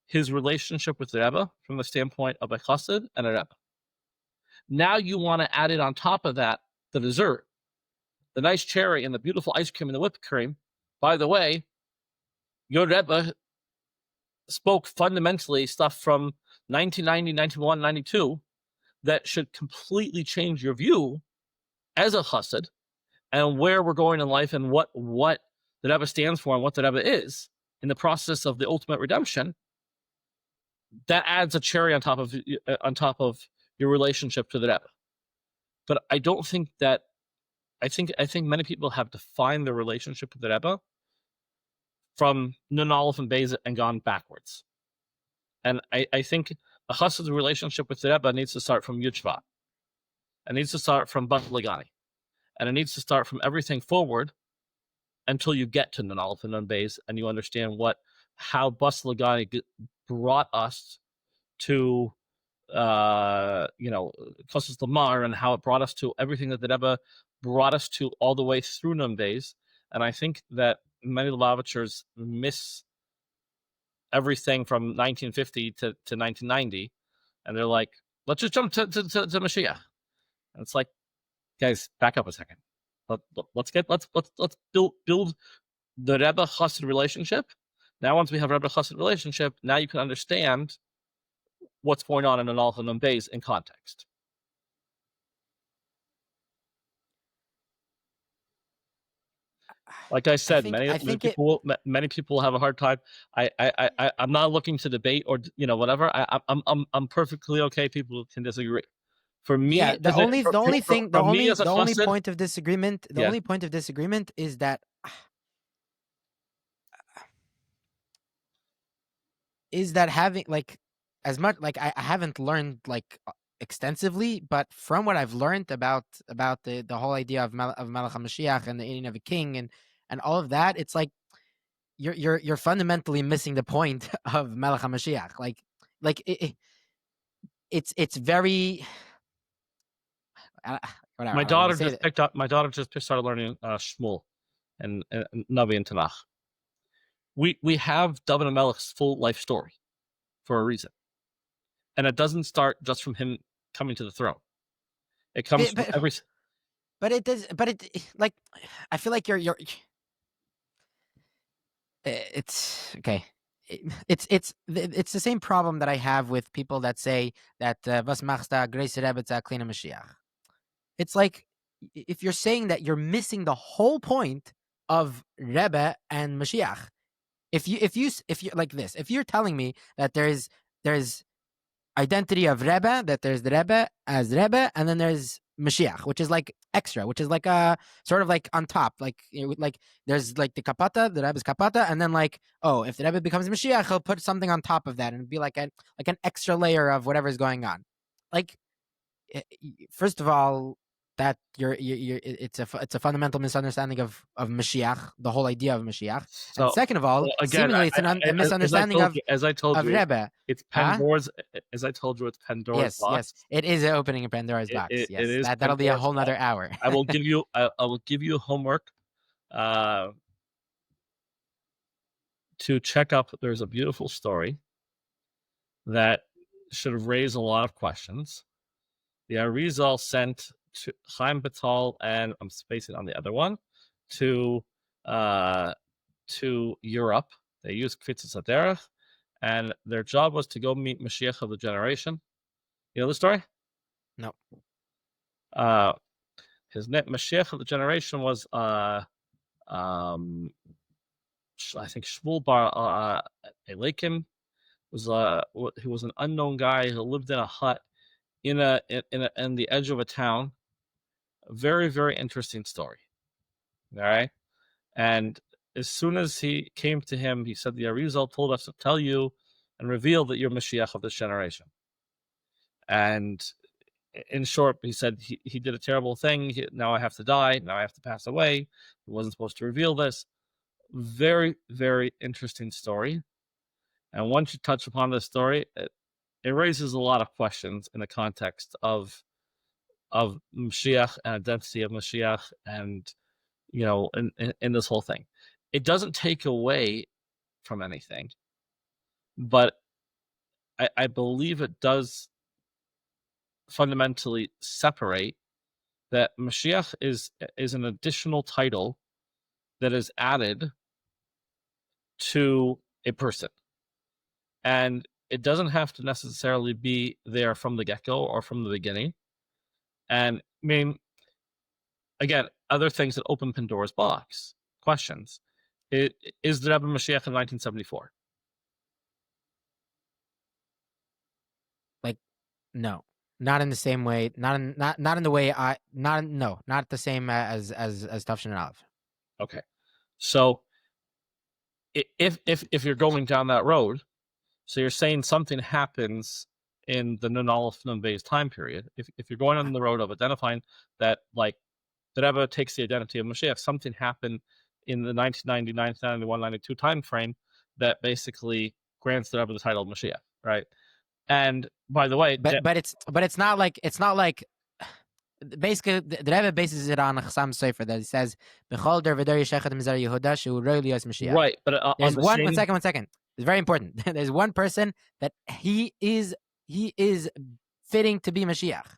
his relationship with the Rebbe from the standpoint of a Chassid and a Rebbe. Now you want to add it on top of that, the dessert, the nice cherry and the beautiful ice cream and the whipped cream. By the way, your Rebbe spoke fundamentally stuff from 1990, 91, 92 that should completely change your view as a Chassid and where we're going in life and what the Rebbe stands for and what the Rebbe is in the process of the ultimate redemption. That adds a cherry on top of your relationship to the Rebbe. But I don't think that I think many people have defined their relationship with the Rebbe from Nun-Alef and Beis and gone backwards. And I think a Chassid's relationship with the Rebbe needs to start from Yud Shvat. It needs to start from Bas Lagani. And it needs to start from everything forward until you get to Nun-Alef and Nun-Beis and you understand how Bas Lagani brought us to Kossos Lamar and how it brought us to everything that the Rebbe brought us to all the way through Nun-Beis. And I think that many Lubavitchers miss everything from 1950 to 1990, and they're like, let's just jump to Moshiach. And it's like, guys, back up a second. Let's build the Rebbe Chassid relationship. Now, once we have Rebbe Chassid relationship, now you can understand what's going on in Nun-Alef and Nun-Beis in context. Like I said, many people have a hard time. I'm not looking to debate or whatever. I'm perfectly okay. People can disagree. For me, the only point of disagreement is that having as much I haven't learned extensively, but from what I've learned about the whole idea of Melech HaMoshiach and the meaning of a king and all of that, it's like you're fundamentally missing the point of Melech HaMoshiach. It's very. Whatever, my daughter just started learning Shmuel and Navi and Tanakh. We have David HaMelech's full life story for a reason, and it doesn't start just from him coming to the throne. It comes from every. But it does. But it I feel like you're. It's okay. It's the same problem that I have with people that say that was machst da Grace Rebbe za kleine Mashiach. It's like if you're saying that, you're missing the whole point of Rebbe and Mashiach. If you're like this, if you're telling me that there's identity of Rebbe, that there's the Rebbe as Rebbe, and then there's Mashiach, which is like extra, which is like a sort of like on top, there's like the kapata, the Rebbe's kapata, and then if the Rebbe becomes Mashiach, he'll put something on top of that and it'd be like an extra layer of whatever's going on. First of all, that it's a fundamental misunderstanding of Mashiach, the whole idea of Mashiach. So, and second of all, again, seemingly it's a misunderstanding of Rebbe. It's Pandora's. As I told you, it's Pandora's box. Yes, it is opening a Pandora's box. Yes, it is. That'll be a whole nother hour. I will give you. I will give you homework to check up. There's a beautiful story that should have raised a lot of questions. The Arizal sent to Chaim Batal, and I'm spacing on the other one, to to Europe. They used Chitas Aderech, and their job was to go meet Mashiach of the generation. You know the story? No. His name, Mashiach of the generation, was I think Shmuel Bar Elikim. He was an unknown guy who lived in a hut in the edge of a town. A very, very interesting story. All right, and as soon as he came to him, he said, the Arizal told us to tell you and reveal that you're Mashiach of this generation. And in short, he said he did a terrible thing. Now I have to die. Now I have to pass away. He wasn't supposed to reveal this. Very, very interesting story. And once you touch upon this story, it raises a lot of questions in the context of Mashiach and identity of Mashiach, and in this whole thing. It doesn't take away from anything, but I believe it does fundamentally separate that Mashiach is an additional title that is added to a person. And it doesn't have to necessarily be there from the get-go or from the beginning. And I mean, again, other things that open Pandora's box. Questions. Is the Rebbe Mashiach in 1974? No, not in the same way. Not in the way not the same as Tafshin and Aleph. Okay, so if you're going down that road, so you're saying something happens in the Nun-Alef Nun-Beis time period. If you're going on the road of identifying that, like, the Rebbe takes the identity of Mashiach, something happened in the 1990, 1991, 92 time frame that basically grants the Rebbe the title of Mashiach, right? And by the way, but it's not like basically the Rebbe bases it on Chassam Sofer that he says B'chol der v'der yeshechet mizar Yehuda shu roi liyos Mashiach. Right, but there's one second. It's very important. There's one person that he is fitting to be Mashiach.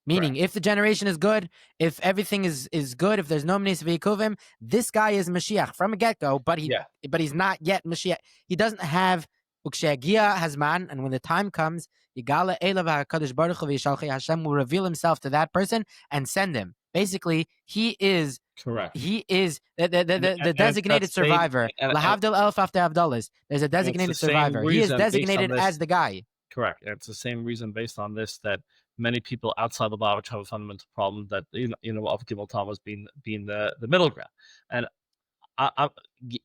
Meaning, if the generation is good, if everything is good, if there's no Mnes V'Yikuvim, this guy is Mashiach from a get-go, but he's not yet Mashiach. He doesn't have Ukshegia Hazman, and when the time comes, Yigala Elav HaKadosh Baruch Hu V'Yishalchi, Hashem will reveal himself to that person and send him. Basically, he is correct. He is the designated survivor. Lahavdil Elf after Abdullah. There's a designated survivor. He is designated as the guy. Correct. And it's the same reason based on this that many people outside the Lubavitch have a fundamental problem that of Gimel Thomas being the middle ground. And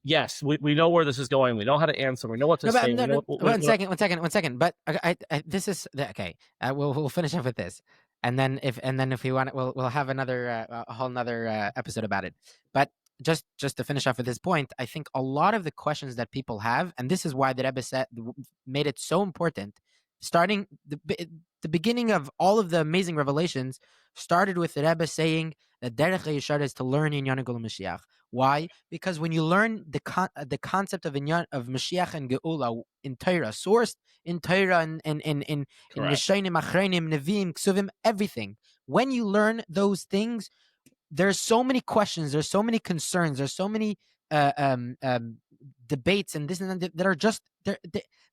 yes, we know where this is going. We know how to answer. We know what to say. One second. But this is okay. We'll finish up with this, and then if we want, we'll have another a whole another episode about it. But just to finish off with this point, I think a lot of the questions that people have, and this is why the Rebbe made it so important. Starting the beginning of all of the amazing revelations started with the Rebbe saying that Derech HaYeshar is to learn in Geulah Mashiach. Why? Because when you learn the concept of Mashiach and Geula in Torah, sourced in Torah and in Yeshanim, Achreinim, Nevi'im, Ksuvim, everything. When you learn those things, there's so many questions, there's so many concerns, there's so many debates and this and that are just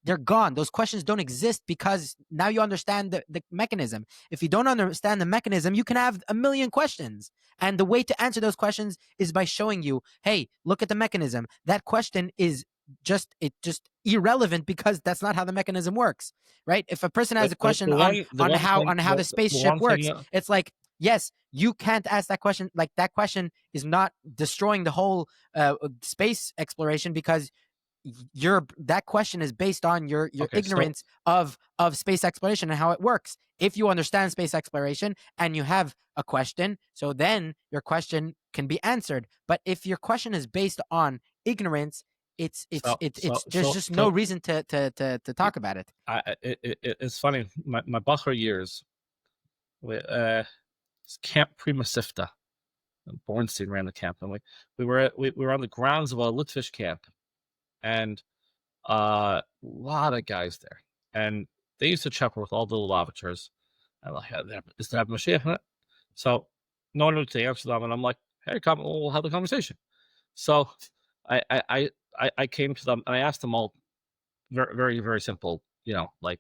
they're gone. Those questions don't exist because now you understand the mechanism. If you don't understand the mechanism, you can have a million questions. And the way to answer those questions is by showing you, hey, look at the mechanism. That question is just irrelevant because that's not how the mechanism works, right? If a person has a question on how the spaceship works, it's like, yes, you can't ask that question. Like, that question is not destroying the whole space exploration because that question is based on your ignorance of space exploration and how it works. If you understand space exploration and you have a question, so then your question can be answered. But if your question is based on ignorance, there's just no reason to talk about it. It's funny. My Bachar years, Camp Prima Sifta, Bornstein ran the camp, and we were on the grounds of a Litvish camp, and a lot of guys there, and they used to check with all the Lubavitchers. I'm like, is there Mashiach in it? So no one knew to answer them, and I'm like, hey, come, we'll have the conversation. So I came to them and I asked them all very, very, very simple, like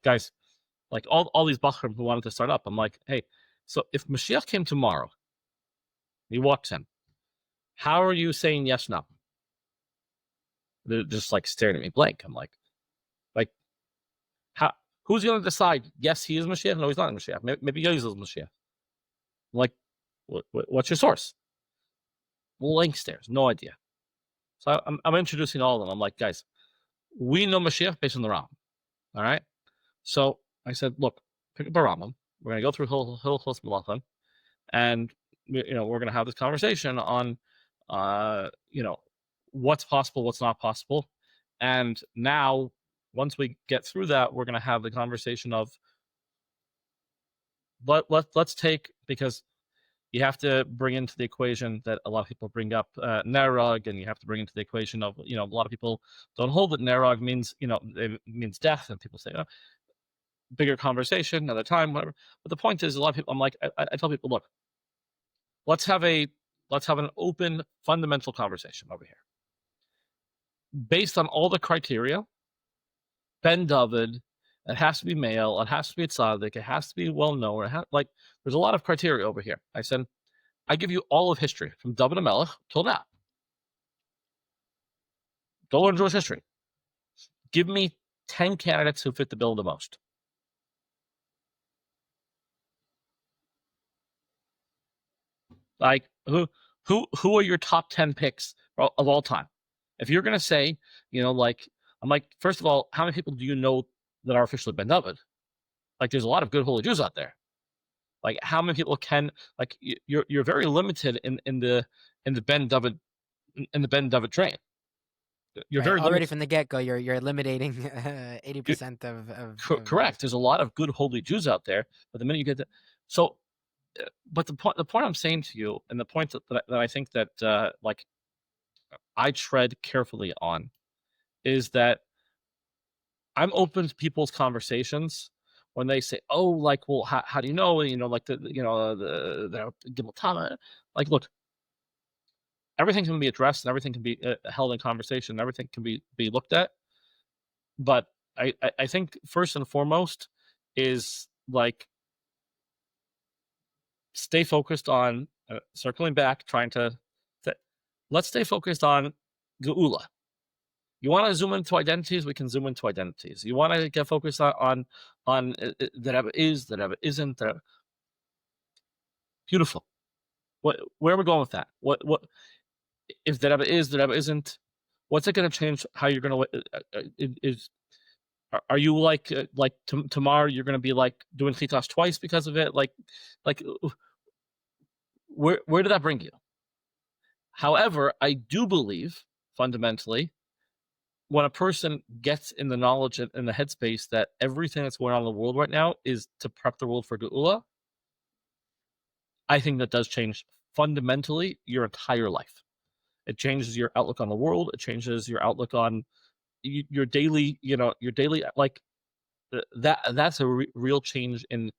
guys, like all these bachrim who wanted to start up. I'm like, hey, so if Mashiach came tomorrow, he walks in, how are you saying yes, no? They're just like staring at me blank. I'm like, how? Who's going to decide? Yes, he is Mashiach. No, he's not Mashiach. Maybe Yosef is Mashiach. I'm like, what's your source? Blank stares, no idea. So I'm introducing all of them. I'm like, guys, we know Mashiach based on the Rambam. All right. So I said, look, pick up a Rambam. We're going to go through Hilchos Melachim, and we're going to have this conversation on, what's possible, what's not possible, and now once we get through that, we're going to have the conversation of let's take, because you have to bring into the equation that a lot of people bring up nerag, and you have to bring into the equation of a lot of people don't hold that nerag means it means death, and people say bigger conversation another time, whatever. But the point is, a lot of people, I'm like, I tell people, look, let's have an open fundamental conversation over here based on all the criteria. Ben David, it has to be male, it has to be tzaddik, it has to be well known, there's a lot of criteria over here. I said, I give you all of history from David and Melech till now. Don't learn Jewish history. Give me 10 candidates who fit the bill the most. Like, who are your top 10 picks of all time? If you're gonna say, I'm like, first of all, how many people do you know that are officially Ben David? Like, there's a lot of good holy Jews out there. Like, how many people can, like, you're very limited in the Ben David train. You're very already limited. From the get-go. You're eliminating 80% of correct. There's a lot of good holy Jews out there, but the minute you get but the point I'm saying to you, and the point that I think that I tread carefully on, is that I'm open to people's conversations when they say, "Oh, like, well, how do you know?" Like the Gimel Tama. Like, look, everything can be addressed and everything can be held in conversation. And everything can be looked at. But I think first and foremost is like, stay focused on circling back, let's stay focused on Geula. You want to zoom into identities? We can zoom into identities. You want to get focused on that Rebbe is, that Rebbe isn't. Beautiful. Where are we going with that? What if the Rebbe is, the Rebbe isn't? What's it going to change? How you're going to are you like tomorrow you're going to be like doing Chitas twice because of it? Like where did that bring you? However, I do believe fundamentally, when a person gets in the knowledge and in the headspace that everything that's going on in the world right now is to prep the world for Geula, I think that does change fundamentally your entire life. It changes your outlook on the world. It changes your outlook on your daily, like that's a real change in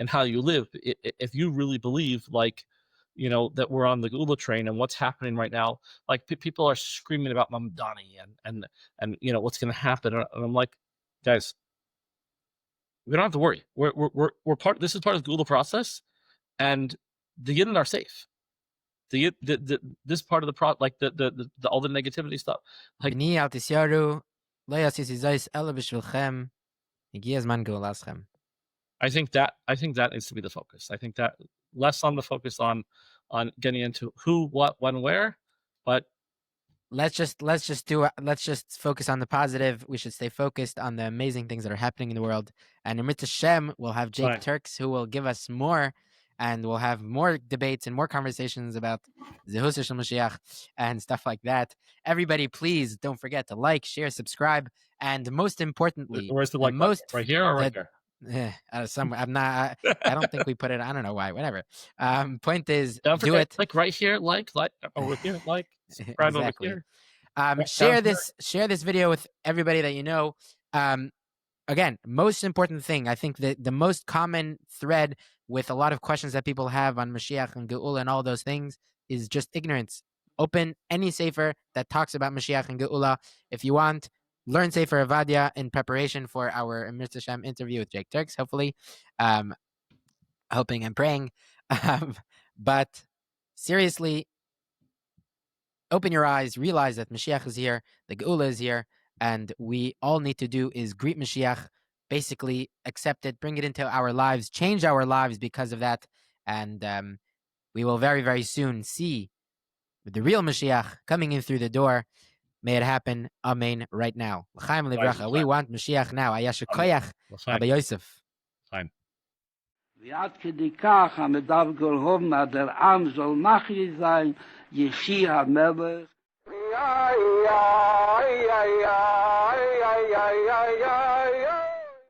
how you live. If you really believe, like, that we're on the Geula train and what's happening right now, like people are screaming about Mamdani and what's going to happen, and I'm like, guys, we don't have to worry. We're part. This is part of the Geula process, and the Yidden are safe. This part of the like the all the negativity stuff. Like, I think that needs to be the focus. I think that less on the focus on getting into who, what, when, where, but let's just focus on the positive. We should stay focused on the amazing things that are happening in the world. And in Mitzvah Shem, we'll have Jake Turks, who will give us more, and we'll have more debates and more conversations about Zehus Shel Moshiach and stuff like that. Everybody, please don't forget to like, share, subscribe, and most importantly, where's the like button? Right here or right there? Somewhere. I don't think we put it. I don't know why. Whatever. Point is, do it. Like right here, like over here, like right exactly. over here. Share this video with everybody that you know. Again, most important thing, I think that the most common thread with a lot of questions that people have on Mashiach and Geula and all those things is just ignorance. Open any sefer that talks about Mashiach and Geula. If you want, learn Sefer Avadia in preparation for our Mirza Shem interview with Jake Turks, hopefully. Hoping and praying. But seriously, open your eyes, realize that Mashiach is here, the Geula is here, and we all need to do is greet Mashiach, basically accept it, bring it into our lives, change our lives because of that, and we will very, very soon see the real Mashiach coming in through the door. May it happen. Amen. Right now. L'chaim livracha. We want Mashiach now. Ayashe koyach. R Yosef. ועד כדי כך המדבר גולהוב der עם soll machli sein, Yeshi HaMelech.